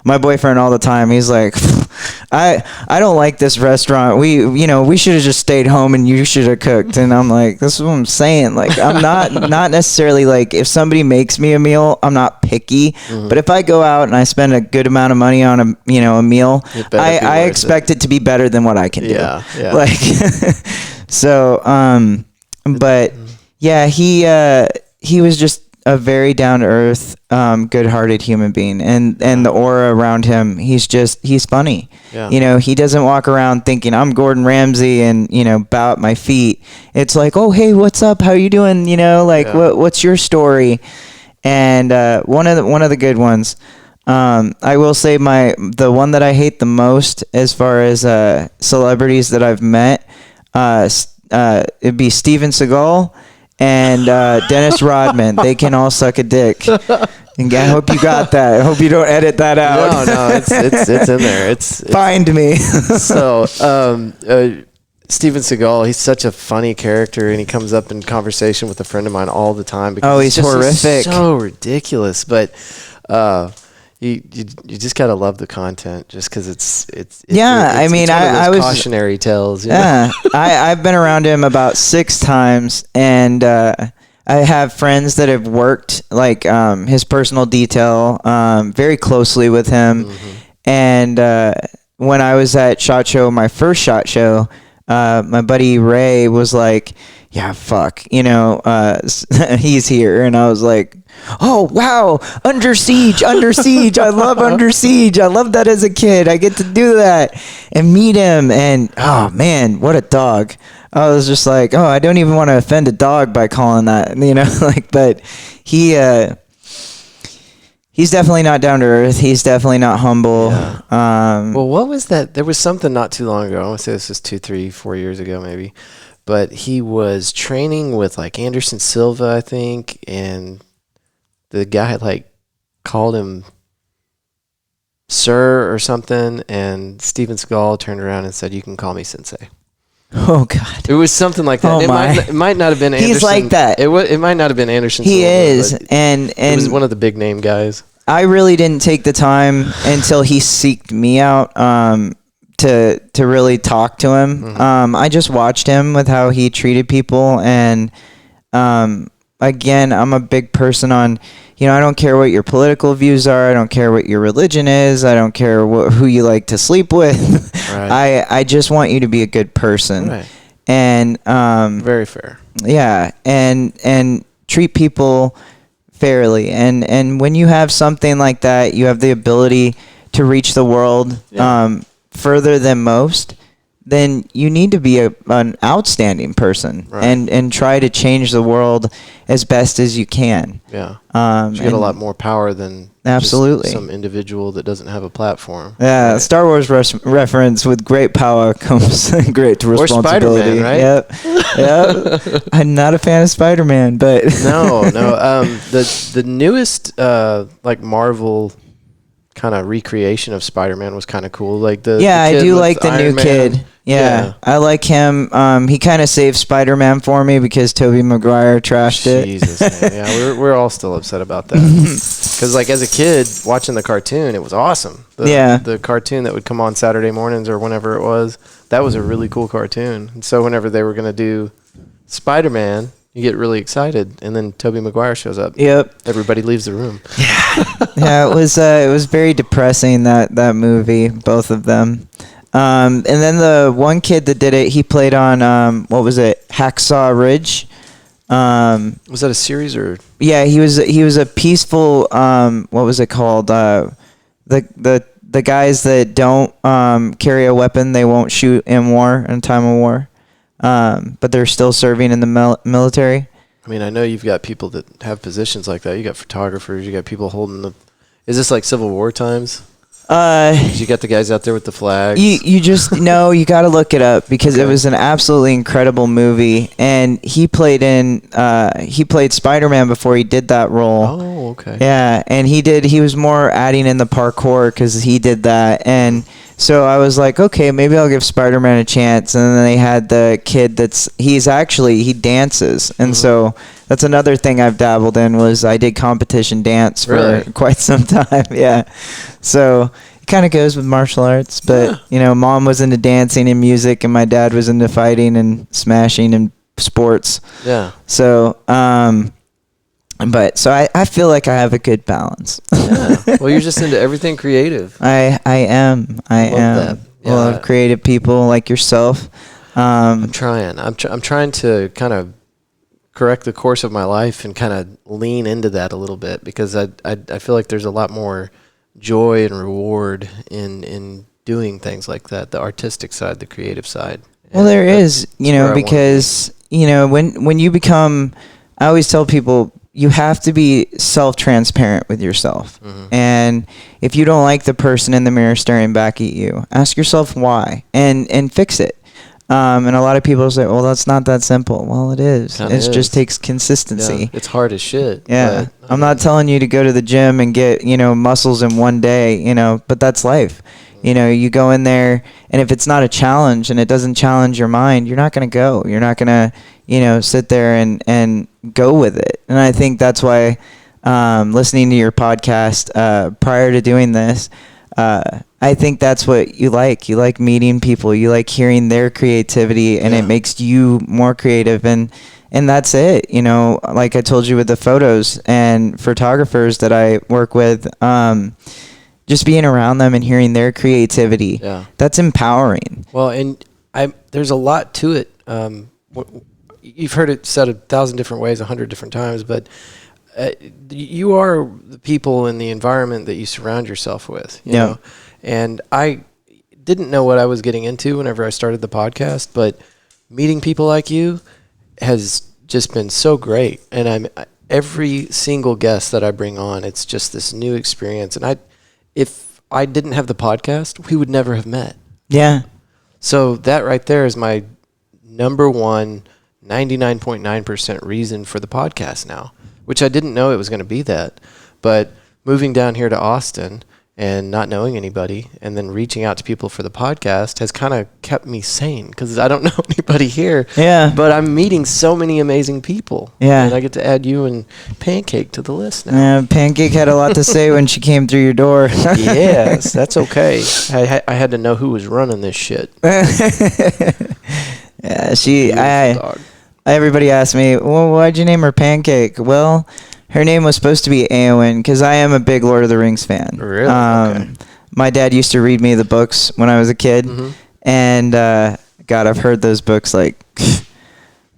my boyfriend all the time, he's like, I don't like this restaurant. We should have just stayed home and you should have cooked. And I'm like, this is what I'm saying. Like, I'm not necessarily like, if somebody makes me a meal, I'm not picky. But if I go out and I spend a good amount of money on a meal, I expect it to be better than what I can do. Yeah. Like, so, but yeah, he was just a very down-to-earth, good-hearted human being, and the aura around him, he's funny. He doesn't walk around thinking I'm Gordon Ramsay and bow at my feet. It's like, oh, hey, what's up, how you doing, what's your story? And one of the good ones, I will say the one that I hate the most as far as celebrities that I've met, it'd be Steven Seagal and Dennis Rodman. They can all suck a dick. And I hope you got that. I hope you don't edit that out. No, it's in there. It's find me. So, Steven Seagal, he's such a funny character, and he comes up in conversation with a friend of mine all the time. Because he's horrific. So ridiculous, but you just gotta love the content, just because it's I mean, I was cautionary tales. I've been around him about 6 times, and I have friends that have worked like his personal detail very closely with him. And when I was at SHOT Show, my first SHOT Show, my buddy Ray was like, yeah, fuck, he's here. And I was like, oh, wow, Under Siege. I love Under Siege. I love that as a kid. I get to do that and meet him. And, oh, man, what a dog. I was just like, oh, I don't even want to offend a dog by calling that, but he's definitely not down to earth. He's definitely not humble. Yeah. Well, what was that? There was something not too long ago. I want to say this was 2, 3, 4 years ago, maybe. But he was training with like Anderson Silva, I think, and the guy like called him sir or something, and Steven Seagal turned around and said, "You can call me sensei." Oh God! It was something like that. It might not have been Anderson. He's like that. It might not have been Anderson. He Silva, is, and it was one of the big name guys. I really didn't take the time until he seeked me out to really talk to him. I just watched him with how he treated people, and again, I'm a big person on, I don't care what your political views are. I don't care what your religion is. I don't care who you like to sleep with. Right. I just want you to be a good person. Right. And very fair. Yeah, and treat people fairly. And when you have something like that, you have the ability to reach the world further than most, then you need to be an outstanding person, right, and try to change the world as best as you can. Yeah. You get a lot more power than absolutely just some individual that doesn't have a platform. Yeah, right. Star Wars reference, with great power comes great responsibility. Or Spider-Man, right? Yep. I'm not a fan of Spider-Man, but no. The newest like Marvel kind of recreation of Spider-Man was kind of cool. Like I do like the new kid. Yeah, I like him. He kind of saved Spider-Man for me because Tobey Maguire trashed it. Jesus, man. Yeah, we're all still upset about that. Because like as a kid watching the cartoon, it was awesome. The cartoon that would come on Saturday mornings or whenever it was, that was a really cool cartoon. And so whenever they were going to do Spider-Man, You get really excited, and then Tobey Maguire shows up. Yep. Everybody leaves the room. Yeah, it was very depressing, that movie, both of them. And then the one kid that did it, he played on what was it, Hacksaw Ridge. Was that a series or? Yeah, he was a peaceful what was it called? The guys that don't carry a weapon, they won't shoot in war, in time of war. But they're still serving in the military. I mean, I know you've got people that have positions like that. You got photographers. You got people holding the. Is this like Civil War times? You got the guys out there with the flags. You just no, you got to look it up because it was an absolutely incredible movie, and he played Spider-Man before he did that role. Oh, okay. Yeah, and he was more adding in the parkour because he did that, and so I was like, okay, maybe I'll give Spider-Man a chance. And then they had the kid he dances, and so that's another thing I've dabbled in was I did competition dance for quite some time. Yeah, so it kind of goes with martial arts, but Mom was into dancing and music, and my dad was into fighting and smashing and sports. Yeah. So so I feel like I have a good balance. Yeah. Well, you're just into everything creative. I am. I am. That. Yeah. Love creative people like yourself. I'm trying. I'm trying to kind of correct the course of my life and kind of lean into that a little bit because I feel like there's a lot more joy and reward in doing things like that, the artistic side, the creative side. Well, there is, because when you become, I always tell people you have to be self-transparent with yourself. Mm-hmm. And if you don't like the person in the mirror staring back at you, ask yourself why and fix it. And a lot of people say, well, that's not that simple. Well, it is. It just takes consistency. Yeah, it's hard as shit. Yeah. I'm not telling you to go to the gym and get, muscles in one day, but that's life. You go in there, and if it's not a challenge and it doesn't challenge your mind, you're not going to go. You're not going to, sit there and go with it. And I think that's why listening to your podcast prior to doing this, I think that's what you like. You like meeting people. You like hearing their creativity, and it makes you more creative. And that's it. Like I told you with the photos and photographers that I work with, just being around them and hearing their creativity, that's empowering. Well, and there's a lot to it. You've heard it said 1,000 different ways, 100 different times, but you are the people in the environment that you surround yourself with. You know? And I didn't know what I was getting into whenever I started the podcast, but meeting people like you has just been so great. And every single guest that I bring on, it's just this new experience. And if I didn't have the podcast, we would never have met. Yeah. So that right there is my number one 99.9% reason for the podcast now, which I didn't know it was going to be that. But moving down here to Austin and not knowing anybody and then reaching out to people for the podcast has kind of kept me sane because I don't know anybody here. Yeah. But I'm meeting so many amazing people. Yeah. And I get to add you and Pancake to the list now. Yeah, Pancake had a lot to say when she came through your door. Yes, that's okay. I had to know who was running this shit. Yeah, everybody asked me, well, why'd you name her Pancake? Well, her name was supposed to be Eowyn because I am a big Lord of the Rings fan. Really? Okay. My dad used to read me the books when I was a kid, and God, I've heard those books like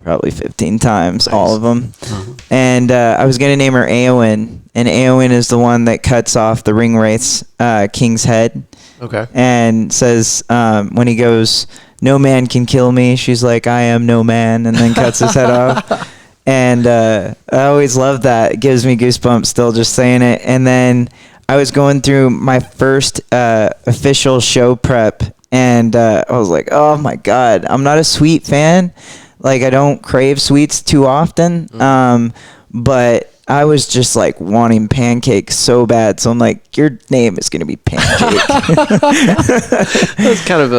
probably 15 times, all of them. And I was going to name her Eowyn, and Eowyn is the one that cuts off the ringwraith's king's head. Okay. And says when he goes, no man can kill me, she's like, I am no man, and then cuts his head off. And I always love that. It gives me goosebumps still just saying it. And then I was going through my first official show prep, and I was like, oh my God, I'm not a sweet fan. Like, I don't crave sweets too often. But I was just like wanting Pancake so bad. So I'm like, your name is going to be Pancake. That's kind of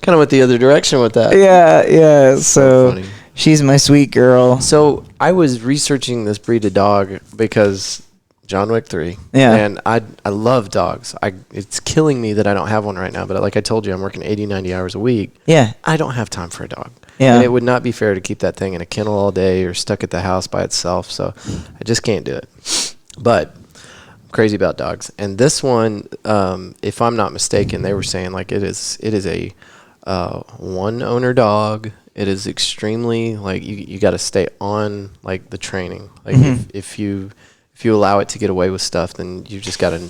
went the other direction with that. Yeah. So she's my sweet girl. So I was researching this breed of dog because John Wick 3. Yeah. And I love dogs. It's killing me that I don't have one right now. But like I told you, I'm working 80, 90 hours a week. Yeah. I don't have time for a dog. Yeah. And it would not be fair to keep that thing in a kennel all day or stuck at the house by itself. So I just can't do it. But I'm crazy about dogs. And this one, if I'm not mistaken, they were saying like it is a one owner dog. It is extremely like you got to stay on like the training. Like if you allow it to get away with stuff, then you just got to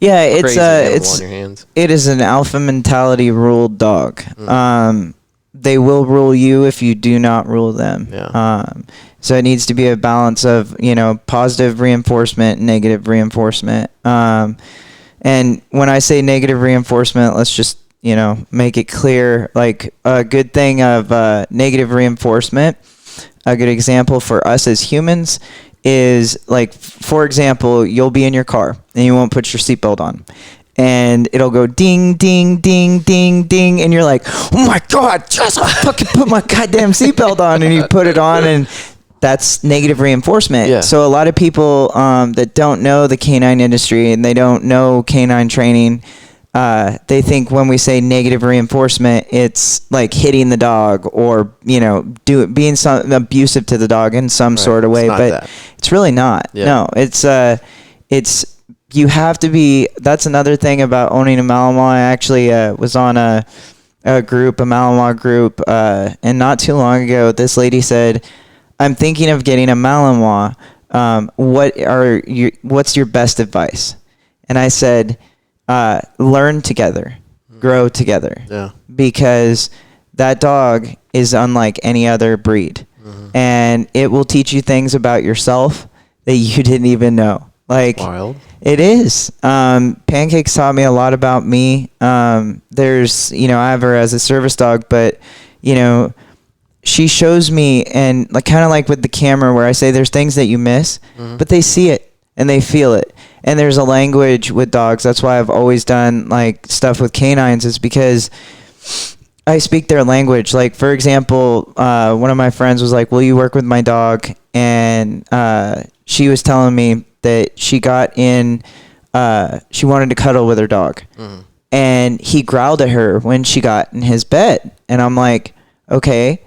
it's on your hands. It is an alpha mentality ruled dog. They will rule you if you do not rule them. Yeah. So it needs to be a balance of, positive reinforcement, negative reinforcement. And when I say negative reinforcement, let's just, make it clear, like a good thing of negative reinforcement, a good example for us as humans is like, for example, you'll be in your car and you won't put your seatbelt on. And it'll go ding, ding, ding, ding, ding. And you're like, oh my God, just fucking put my goddamn seatbelt on. And you put it on, and that's negative reinforcement. Yeah. So a lot of people that don't know the canine industry and they don't know canine training, they think when we say negative reinforcement, it's like hitting the dog or, being abusive to the dog in some sort of way. But it's really not. Yeah. No, it's you have to be. That's another thing about owning a Malinois. I actually was on a Malinois group, and not too long ago, this lady said, "I'm thinking of getting a Malinois. What's your best advice?" And I said, "Learn together, grow together." Yeah. Because that dog is unlike any other breed, and it will teach you things about yourself that you didn't even know. Like, wild. It is. Pancakes taught me a lot about me. There's, I have her as a service dog, but, she shows me, and like kind of like with the camera where I say there's things that you miss, but they see it and they feel it. And there's a language with dogs. That's why I've always done like stuff with canines, is because I speak their language. Like, for example, one of my friends was like, will you work with my dog? And she was telling me that she got in, she wanted to cuddle with her dog. And he growled at her when she got in his bed. And I'm like, okay,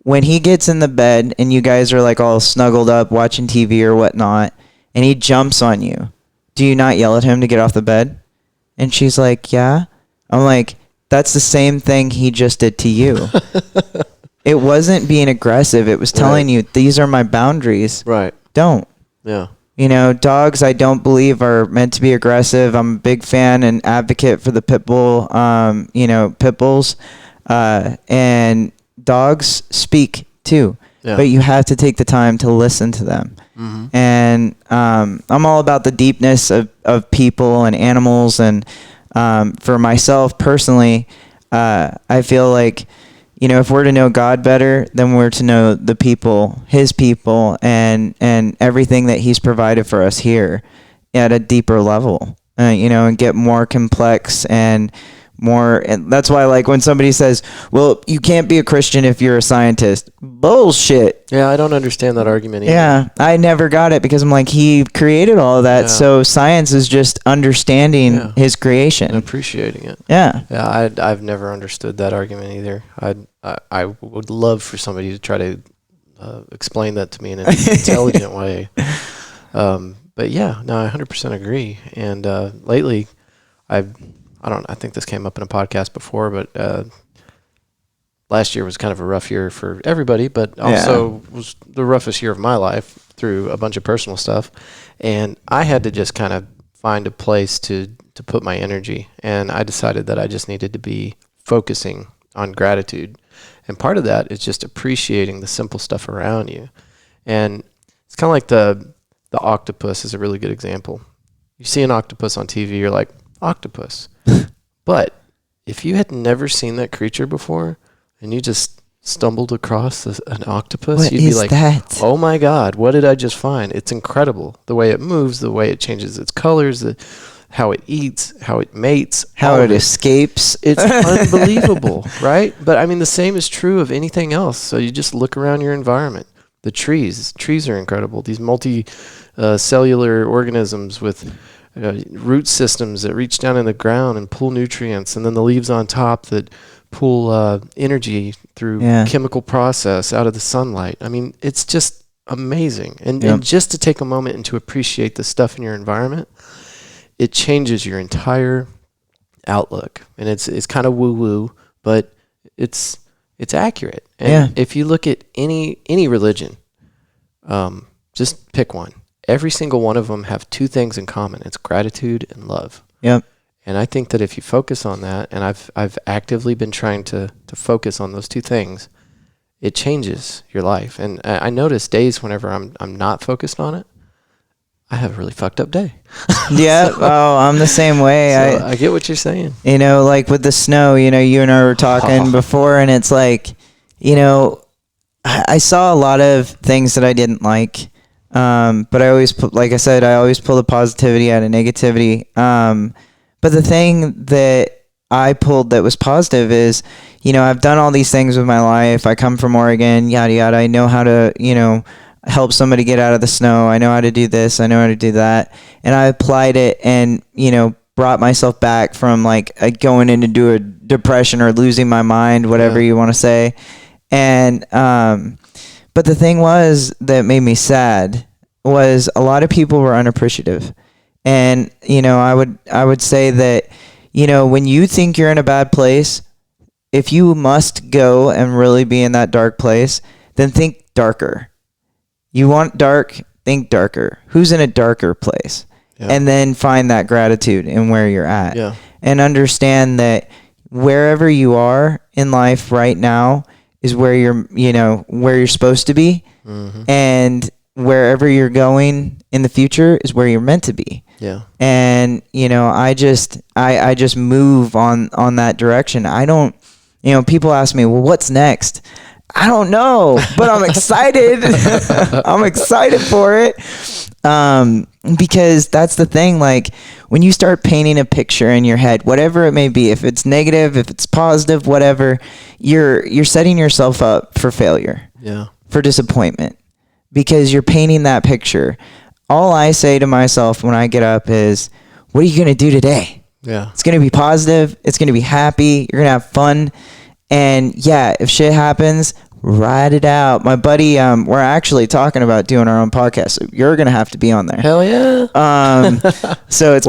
when he gets in the bed and you guys are like all snuggled up watching TV or whatnot, and he jumps on you, do you not yell at him to get off the bed? And she's like, yeah. I'm like, that's the same thing he just did to you. It wasn't being aggressive. It was telling you, these are my boundaries. Right. Don't. Yeah. Dogs, I don't believe are meant to be aggressive. I'm a big fan and advocate for the pit bull, pit bulls. And dogs speak too. Yeah. But you have to take the time to listen to them. And I'm all about the deepness of people and animals. And for myself personally, I feel like, if we're to know God better, then we're to know the people, his people, and everything that he's provided for us here at a deeper level, and get more complex and more. And that's why, like, when somebody says, well, you can't be a Christian if you're a scientist. Bullshit. Yeah, I don't understand that argument either. Yeah, I never got it, because I'm like, he created all of that. Yeah. So science is just understanding his creation. And appreciating it. Yeah. Yeah, I've never understood that argument either. I would love for somebody to try to explain that to me in an intelligent way. But yeah, no, I 100% agree. And lately, I think this came up in a podcast before, but last year was kind of a rough year for everybody, but also was the roughest year of my life through a bunch of personal stuff. And I had to just kind of find a place to put my energy. And I decided that I just needed to be focusing on gratitude. And part of that is just appreciating the simple stuff around you. And it's kind of like the octopus is a really good example. You see an octopus on TV, you're like, octopus. But if you had never seen that creature before and you just stumbled across an octopus, you'd be like, that? Oh my God, what did I just find? It's incredible. The way it moves, the way it changes its colors, how it eats, how it mates, how it escapes. It's unbelievable, right? But I mean, the same is true of anything else. So you just look around your environment. The trees are incredible. These multi-cellular organisms with root systems that reach down in the ground and pull nutrients, and then the leaves on top that pull energy through chemical process out of the sunlight. I mean, it's just amazing. And just to take a moment and to appreciate the stuff in your environment, it changes your entire outlook. And it's kind of woo-woo, but it's accurate. And if you look at any religion, just pick one. Every single one of them have two things in common. It's gratitude and love. Yep. And I think that if you focus on that, and I've actively been trying to focus on those two things, it changes your life. And I notice days whenever I'm not focused on it, I have a really fucked up day. Yeah. I'm the same way. So I get what you're saying. You know, like with the snow, you know, you and I were talking before, and it's like, you know, I saw a lot of things that I didn't like. But I always put, like I said, I always pull the positivity out of negativity. But the thing that I pulled that was positive is, you know, I've done all these things with my life. I come from Oregon, yada, yada. I know how to, you know, help somebody get out of the snow. I know how to do this. I know how to do that. And I applied it and, you know, brought myself back from like going into a depression or losing my mind, whatever you want to say. And, but the thing was that made me sad was a lot of people were unappreciative. And, you know, I would say that, you know, when you think you're in a bad place, if you must go and really be in that dark place, then think darker. You want dark, think darker. Who's in a darker place? Yeah. And then find that gratitude in where you're at. Yeah. And understand that wherever you are in life right now is where you're, you know, where you're supposed to be. Mm-hmm. And wherever you're going in the future is where you're meant to be. Yeah. And, you know, I just move on that direction. I don't, you know, people ask me, well, what's next? I don't know, but I'm excited. I'm excited for it. Because that's the thing, like when you start painting a picture in your head, whatever it may be, if it's negative, if it's positive, whatever, you're setting yourself up for failure. Yeah. For disappointment. Because you're painting that picture. All I say to myself when I get up is, what are you going to do today? Yeah. It's going to be positive. It's going to be happy. You're going to have fun. And yeah, if shit happens, ride it out. My buddy, we're actually talking about doing our own podcast. So you're going to have to be on there. Hell yeah. So it's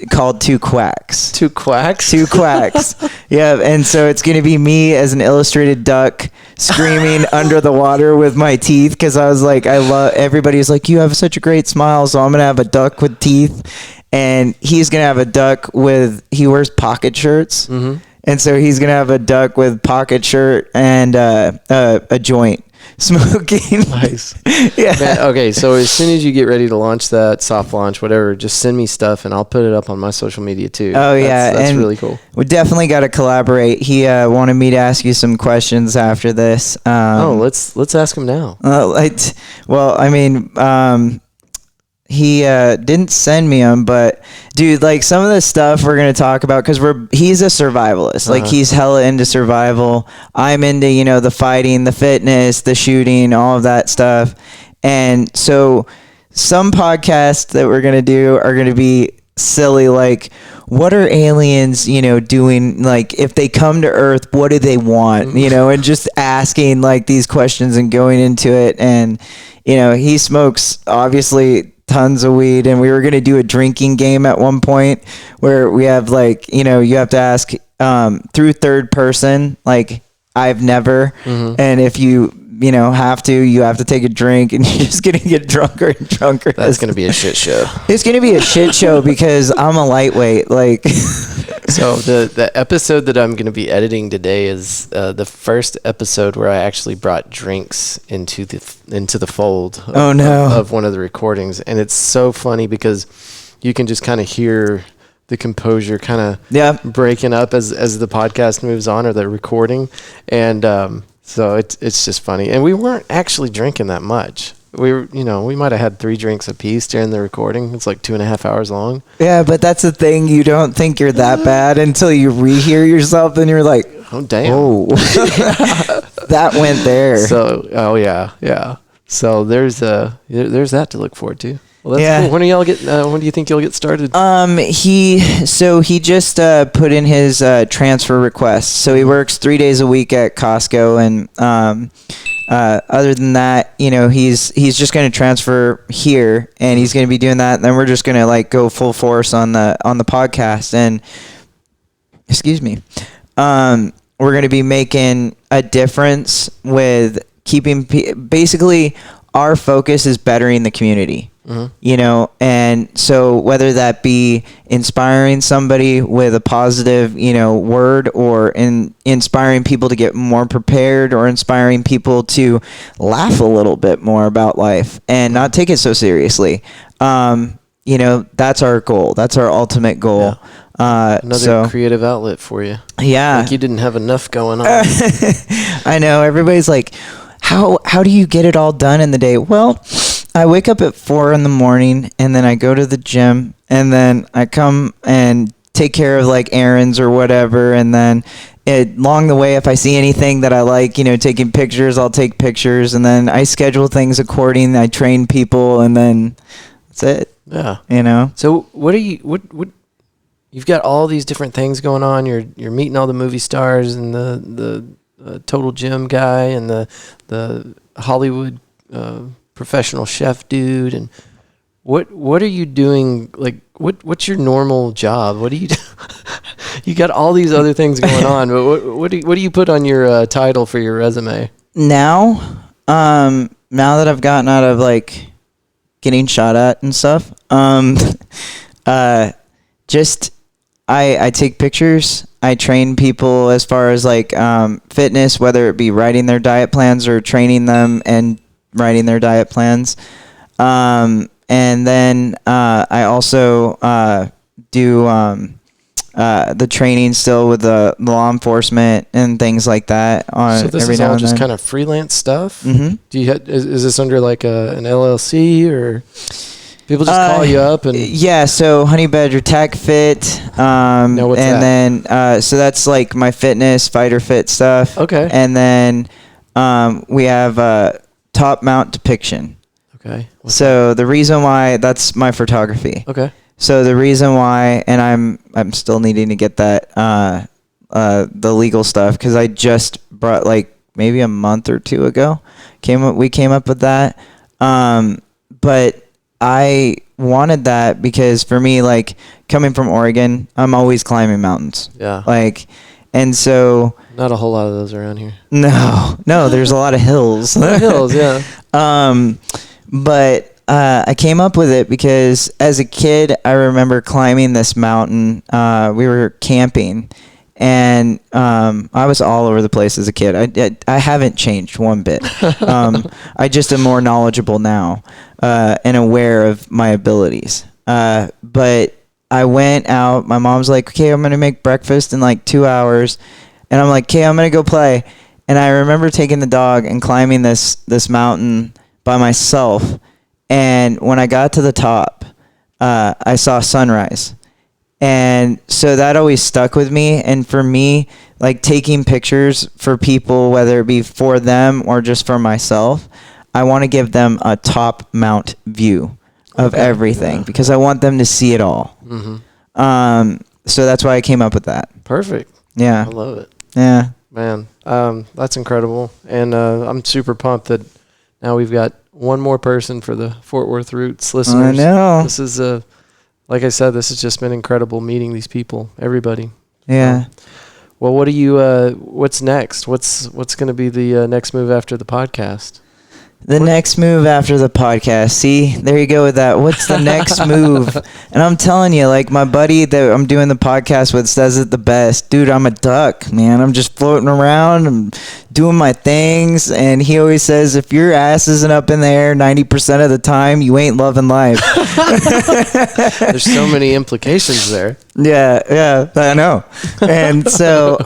called Two Quacks. Two Quacks? Two Quacks. Yeah. And so it's going to be me as an illustrated duck screaming under the water with my teeth. Cause I was like, everybody's like, you have such a great smile. So I'm going to have a duck with teeth, and he's going to have a duck he wears pocket shirts. Mm-hmm. And so he's going to have a duck with pocket shirt and a joint smoking. Nice. Yeah. Man, okay, so as soon as you get ready to launch that, soft launch, whatever, just send me stuff and I'll put it up on my social media too. Oh, yeah. That's really cool. We definitely got to collaborate. He wanted me to ask you some questions after this. Let's ask him now. He didn't send me them, but dude, like some of the stuff we're going to talk about, because he's a survivalist. Like he's hella into survival. I'm into, you know, the fighting, the fitness, the shooting, all of that stuff. And so some podcasts that we're going to do are going to be silly, like what are aliens, you know, doing? Like if they come to Earth, what do they want? You know, and just asking like these questions and going into it. And, you know, he smokes obviously tons of weed, and we were going to do a drinking game at one point where we have like, you know, you have to ask through third person, like I've never, and if you have to take a drink, and you're just going to get drunker and drunker. That's going to be a shit show. It's going to be a shit show because I'm a lightweight. Like, so the episode that I'm going to be editing today is the first episode where I actually brought drinks into the fold. Of one of the recordings, and it's so funny because you can just kind of hear the composure kind of breaking up as the podcast moves on, or the recording, and so it's just funny. And we weren't actually drinking that much. We might have had 3 drinks apiece during the recording. It's like 2.5 hours long. Yeah, but that's the thing. You don't think you're that bad until you rehear yourself, and you're like, oh damn, that went there. So yeah. So there's that to look forward to. Well, that's cool. When do you think you'll get started? He just put in his transfer request. So he works 3 days a week at Costco, and other than that, he's just going to transfer here, and he's going to be doing that. And then we're just going to like go full force on the podcast. And excuse me, we're going to be making a difference with keeping basically our focus is bettering the community. And so whether that be inspiring somebody with a positive, word, or inspiring people to get more prepared, or inspiring people to laugh a little bit more about life and not take it so seriously. That's our goal. That's our ultimate goal. Yeah. Another creative outlet for you. Yeah. Like you didn't have enough going on. I know. Everybody's like, how do you get it all done in the day? Well, I wake up at 4 a.m, and then I go to the gym, and then I come and take care of like errands or whatever. And then along the way, if I see anything that I like, taking pictures, I'll take pictures. And then I schedule things according. I train people, and then that's it. Yeah. So what you've got all these different things going on. You're meeting all the movie stars, and the total gym guy, and the Hollywood professional chef dude, and what are you doing? Like what's your normal job? What do you do? You got all these other things going on, but what do you put on your title for your resume now that I've gotten out of like getting shot at and stuff? Just I take pictures. I train people as far as like fitness, whether it be writing their diet plans or training them and writing their diet plans. And then I also do the training still with the law enforcement and things like that. So this is all just kind of freelance stuff? Mm-hmm. Do you is this under like an LLC, or people just call you up? And yeah, so Honey Badger Tech Fit. Now what's and that? Then so that's like my fitness, fighter fit stuff. Okay. And then we have Top Mount Depiction. Okay. So the reason why, that's my photography. Okay. So the reason why, and I'm still needing to get that the legal stuff, because I just brought like maybe a month or two ago we came up with that. But I wanted that because for me, like coming from Oregon, I'm always climbing mountains. Yeah. Like, and so not a whole lot of those around here. No, there's a lot of hills. Hills, yeah. But I came up with it because as a kid, I remember climbing this mountain. We were camping, and I was all over the place as a kid. I haven't changed one bit. I just am more knowledgeable now and aware of my abilities. But I went out. My mom's like, okay, I'm going to make breakfast in like 2 hours. And I'm like, okay, I'm going to go play. And I remember taking the dog and climbing this mountain by myself. And when I got to the top, I saw sunrise. And so that always stuck with me. And for me, like taking pictures for people, whether it be for them or just for myself, I want to give them a top mount view of everything because I want them to see it all. Mm-hmm. So that's why I came up with that. Perfect. Yeah. I love it. Yeah. Man, that's incredible. And I'm super pumped that now we've got one more person for the Fort Worth Roots listeners. I know. This is, like I said, this has just been incredible meeting these people, everybody. Yeah. Well, what's next? What's going to be the next move after the podcast? Next move after the podcast. See, there you go with that. What's the next move? And I'm telling you, like my buddy that I'm doing the podcast with says it the best. Dude, I'm a duck, man. I'm just floating around. I'm doing my things. And he always says, if your ass isn't up in the air 90% of the time, you ain't loving life. There's so many implications there. Yeah, I know. And so,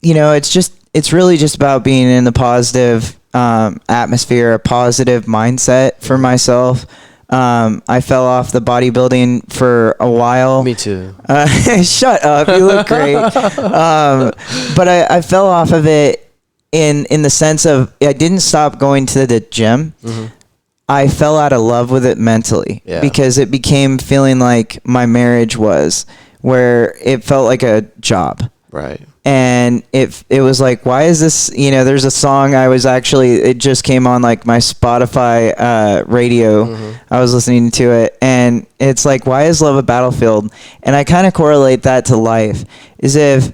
it's really just about being in the positive atmosphere, a positive mindset for myself. I fell off the bodybuilding for a while. Me too. Shut up. You look great. But I fell off of it in the sense of I didn't stop going to the gym. Mm-hmm. I fell out of love with it mentally because it became feeling like my marriage was, where it felt like a job. Right. And it was like, why is this, there's a song it just came on like my Spotify radio. I was listening to it, and it's like, why is love a battlefield? And I kind of correlate that to life, is if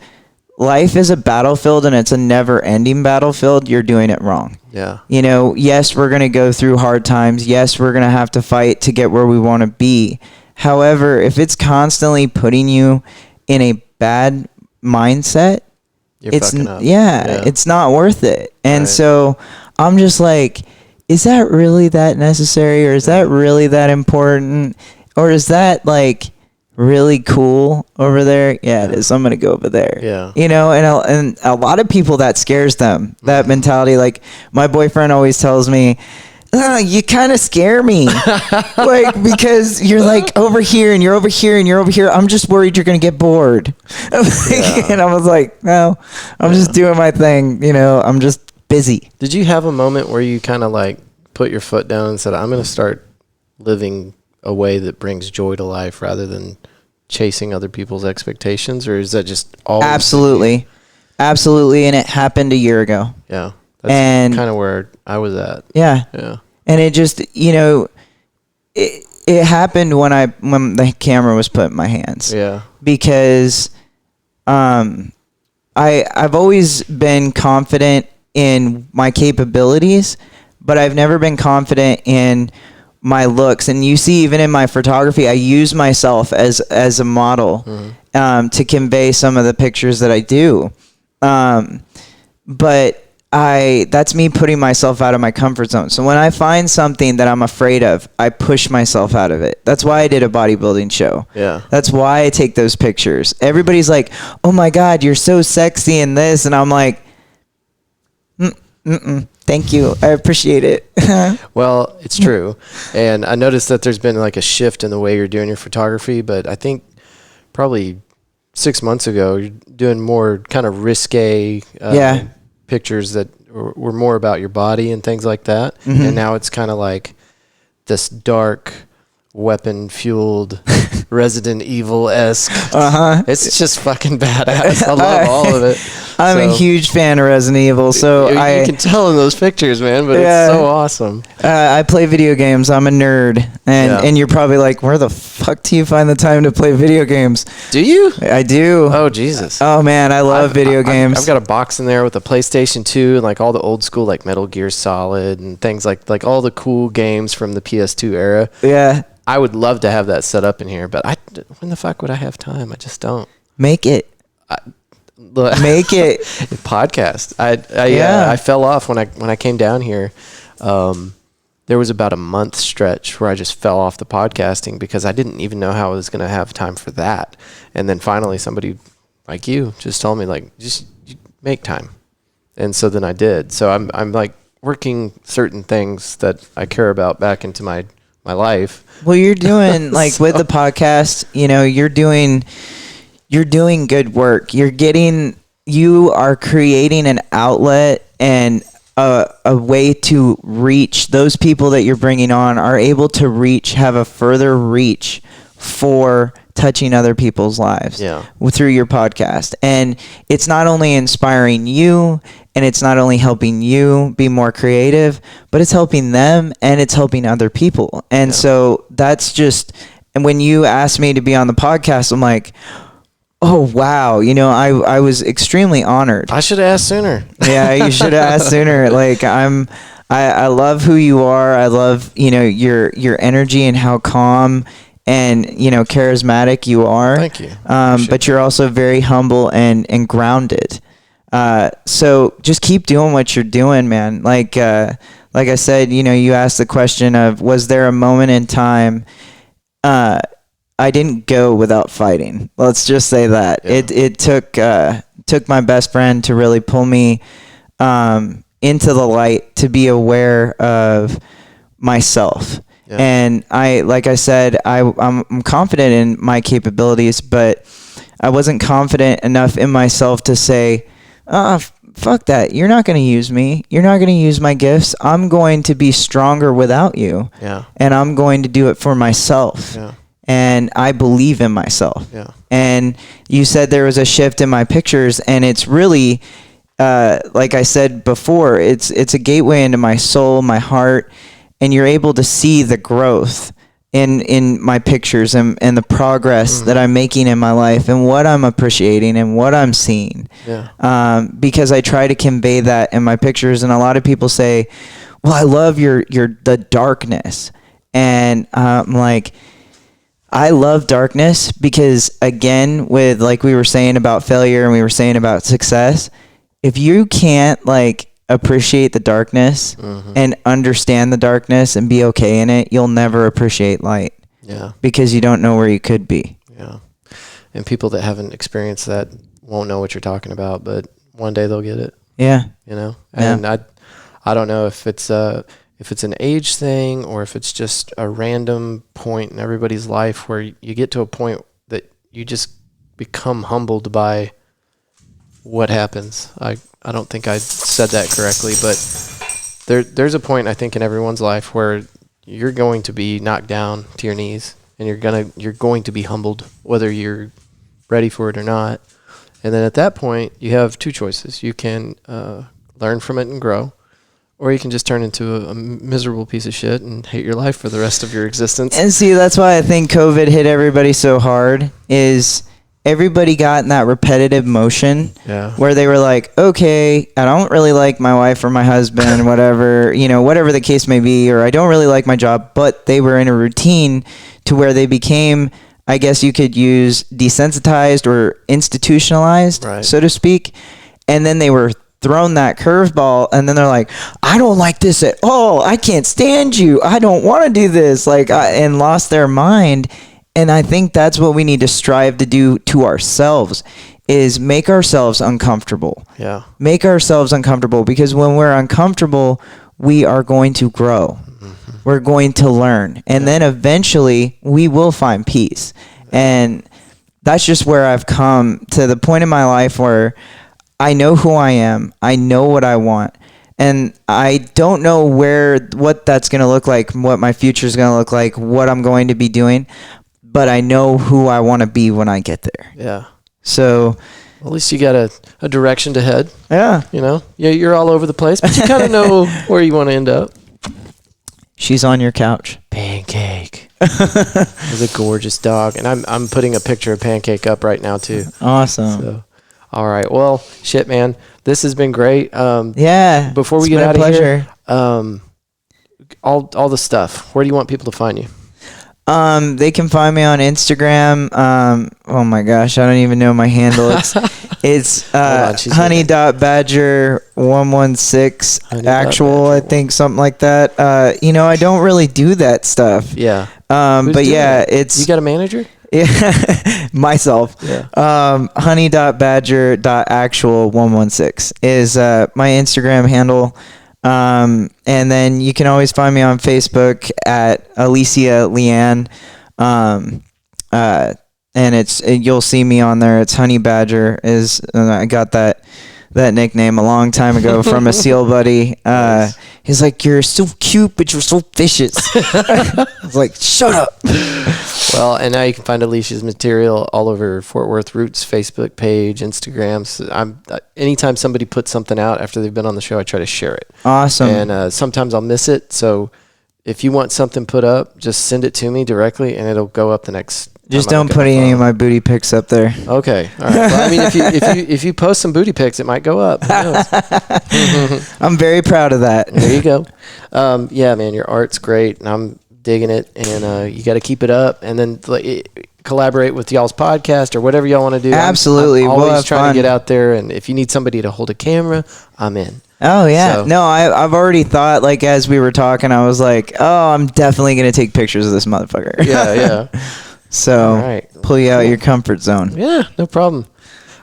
life is a battlefield and it's a never ending battlefield, you're doing it wrong. Yeah. Yes, we're going to go through hard times. Yes, we're going to have to fight to get where we want to be. However, if it's constantly putting you in a bad mindset, it's not worth it. And so I'm just like, is that really that necessary, or is that really that important, or is that like really cool over there? Yeah, it is. I'm gonna go over there. Yeah. And a lot of people, that scares them, that mentality. Like, my boyfriend always tells me, you kind of scare me. Like, because you're like over here and you're over here and you're over here. I'm just worried you're going to get bored. And I was like, no, I'm just doing my thing. I'm just busy. Did you have a moment where you kind of like put your foot down and said, I'm going to start living a way that brings joy to life rather than chasing other people's expectations? Or is that just always? Absolutely. And it happened a year ago. Yeah. That's kind of where I was at. Yeah. Yeah. And it just, it happened when the camera was put in my hands. Yeah. Because I've always been confident in my capabilities, but I've never been confident in my looks. And you see, even in my photography, I use myself as a model to convey some of the pictures that I do. But that's me putting myself out of my comfort zone. So when I find something that I'm afraid of, I push myself out of it. That's why I did a bodybuilding show. Yeah. That's why I take those pictures. Everybody's like, oh my God, you're so sexy in this. And I'm like, thank you. I appreciate it. Well, it's true. And I noticed that there's been like a shift in the way you're doing your photography, but I think probably 6 months ago, you're doing more kind of risque pictures that were more about your body and things like that. And now it's kind of like this dark, weapon-fueled, Resident Evil-esque. It's just fucking badass. I love all of it. I'm a huge fan of Resident Evil, so you can tell in those pictures, man, but it's so awesome. I play video games. I'm a nerd, and you're probably like, where the fuck do you find the time to play video games? Do you? I do. Oh, Jesus. Oh, man, I love video games. I've got a box in there with a PlayStation 2 and like all the old school like Metal Gear Solid and things like all the cool games from the PS2 era. Yeah. I would love to have that set up in here, but when the fuck would I have time? I just don't. Make it. Make it. Podcast. I fell off when I came down here. There was about a month stretch where I just fell off the podcasting because I didn't even know how I was going to have time for that. And then finally somebody like you just told me like, just make time. And so then I did. So I'm like working certain things that I care about back into my life. Well, you're doing like with the podcast, you're doing good work. You are creating an outlet and a way to reach those people that you're bringing on are able to have a further reach for touching other people's lives through your podcast. And it's not only inspiring you and it's not only helping you be more creative, but it's helping them and it's helping other people. And so that's just, and when you asked me to be on the podcast, I'm like, oh, wow. I was extremely honored. I should have asked sooner. Yeah, you should have asked sooner. Like I love who you are. I love, your energy and how calm and, charismatic you are. Thank you. But you're also very humble and grounded. So just keep doing what you're doing, man. Like I said, you asked the question of, was there a moment in time, I didn't go without fighting. Let's just say that. Yeah. It took my best friend to really pull me into the light, to be aware of myself. Yeah. And like I said, I'm confident in my capabilities, but I wasn't confident enough in myself to say, fuck that. You're not going to use me. You're not going to use my gifts. I'm going to be stronger without you. Yeah. And I'm going to do it for myself. Yeah. And I believe in myself. Yeah. And you said there was a shift in my pictures, and it's really, like I said before, it's a gateway into my soul, my heart, and you're able to see the growth in my pictures and the progress that I'm making in my life and what I'm appreciating and what I'm seeing. Yeah. Because I try to convey that in my pictures, and a lot of people say, well, I love the darkness. And I'm like, I love darkness because, again, with like we were saying about failure and we were saying about success, if you can't like appreciate the darkness and understand the darkness and be okay in it, you'll never appreciate light. Yeah. Because you don't know where you could be. Yeah. And people that haven't experienced that won't know what you're talking about, but one day they'll get it. Yeah. You know? And I don't know if it's an age thing or if it's just a random point in everybody's life where you get to a point that you just become humbled by what happens. I don't think I said that correctly, but there's a point I think in everyone's life where you're going to be knocked down to your knees and you're going to be humbled whether you're ready for it or not. And then at that point you have two choices. You can learn from it and grow, or you can just turn into a miserable piece of shit and hate your life for the rest of your existence. And see, that's why I think COVID hit everybody so hard, is everybody got in that repetitive motion where they were like, okay, I don't really like my wife or my husband, whatever the case may be, or I don't really like my job, but they were in a routine to where they became, I guess you could use desensitized or institutionalized, so to speak. And then they were thrown that curveball, and then they're like, I don't like this at all. I can't stand you. I don't want to do this. And lost their mind. And I think that's what we need to strive to do to ourselves, is make ourselves uncomfortable. Yeah. Make ourselves uncomfortable, because when we're uncomfortable, we are going to grow. We're going to learn. And then eventually we will find peace. And that's just where I've come to the point in my life where I know who I am. I know what I want. And I don't know what that's going to look like, what my future is going to look like, what I'm going to be doing. But I know who I want to be when I get there. Yeah. So at least you got a direction to head. Yeah. You know? Yeah, you're all over the place, but you kind of know where you want to end up. She's on your couch. Pancake. He's a gorgeous dog. And I'm putting a picture of Pancake up right now too. Awesome. So, all right. Well, shit, man. This has been great. Yeah. Before we get out of here, all the stuff. Where do you want people to find you? They can find me on Instagram. Oh my gosh, I don't even know my handle. It's honey.badger116 actual, I think, something like that. I don't really do that stuff. Yeah. But yeah, it's... You got a manager? Yeah, myself. Yeah. Honey.badger.actual116 is my Instagram handle. And then you can always find me on Facebook at Alicia Leeann. And you'll see me on there. It's Honey Badger. I got that nickname a long time ago from a SEAL buddy. Nice. He's like, you're so cute, but you're so vicious. I was like, shut up. Well, and now you can find Alicia's material all over Fort Worth Roots Facebook page, Instagram. So anytime somebody puts something out after they've been on the show, I try to share it. Awesome. And sometimes I'll miss it. So if you want something put up, just send it to me directly, and it'll go up the next. Just don't put any of my booty pics up there. Okay. All right. Well, I mean, if you post some booty pics, it might go up. Who knows? I'm very proud of that. There you go. Yeah, man, your art's great, and I'm digging it, and you got to keep it up, and then collaborate with y'all's podcast or whatever y'all want to do. Absolutely. I'm always trying to get out there, and if you need somebody to hold a camera, I'm in. Oh, yeah. So, no, I've already thought, as we were talking, I was like, oh, I'm definitely going to take pictures of this motherfucker. Yeah. So, right. Pull you out your comfort zone. Yeah, no problem.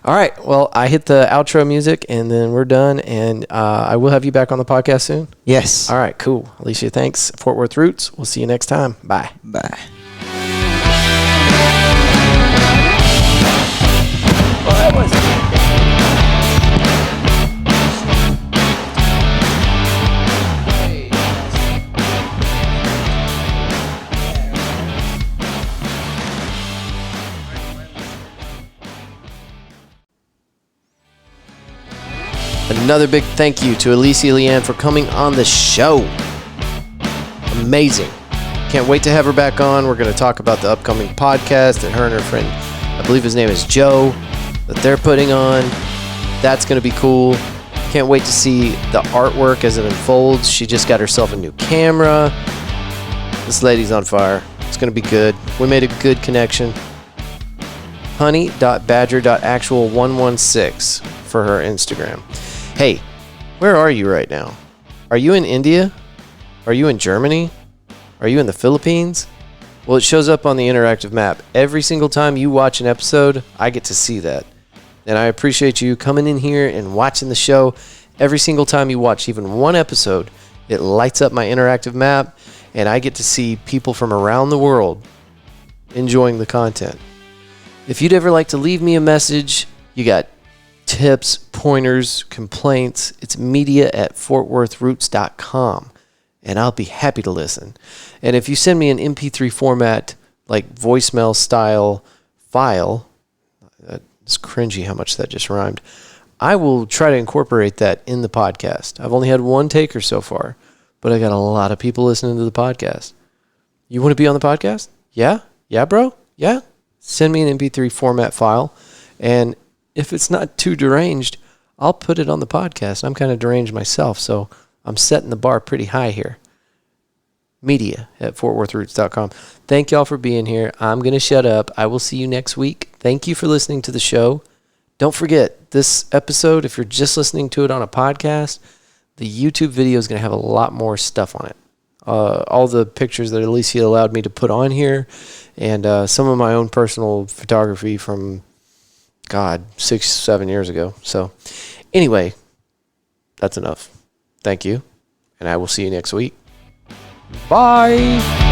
All right. Well, I hit the outro music, and then we're done, and I will have you back on the podcast soon. Yes. All right, cool. Alicia, thanks. Fort Worth Roots. We'll see you next time. Bye. Bye. Well, that was Another big thank you to Alicia Leeann for coming on the show. Amazing. Can't wait to have her back on. We're going to talk about the upcoming podcast that her and her friend, I believe his name is Joe, that they're putting on. That's going to be cool. Can't wait to see the artwork as it unfolds. She just got herself a new camera. This lady's on fire. It's going to be good. We made a good connection. honey.badger.actual116 for her Instagram. Hey, where are you right now? Are you in India? Are you in Germany? Are you in the Philippines? Well, it shows up on the interactive map. Every single time you watch an episode, I get to see that. And I appreciate you coming in here and watching the show. Every single time you watch even one episode, it lights up my interactive map, and I get to see people from around the world enjoying the content. If you'd ever like to leave me a message, you got tips, pointers, complaints, it's media@fortworthroots.com, and I'll be happy to listen. And if you send me an MP3 format, like voicemail style file, it's cringy how much that just rhymed, I will try to incorporate that in the podcast. I've only had one taker so far, but I got a lot of people listening to the podcast. You want to be on the podcast? Yeah? Yeah, bro? Yeah? Send me an MP3 format file, and if it's not too deranged, I'll put it on the podcast. I'm kind of deranged myself, so I'm setting the bar pretty high here. Media@fortworthroots.com. Thank y'all for being here. I'm going to shut up. I will see you next week. Thank you for listening to the show. Don't forget, this episode, if you're just listening to it on a podcast, the YouTube video is going to have a lot more stuff on it. All the pictures that Alicia allowed me to put on here, and some of my own personal photography from, 6-7 years ago. So anyway, that's enough. Thank you, and I will see you next week. Bye.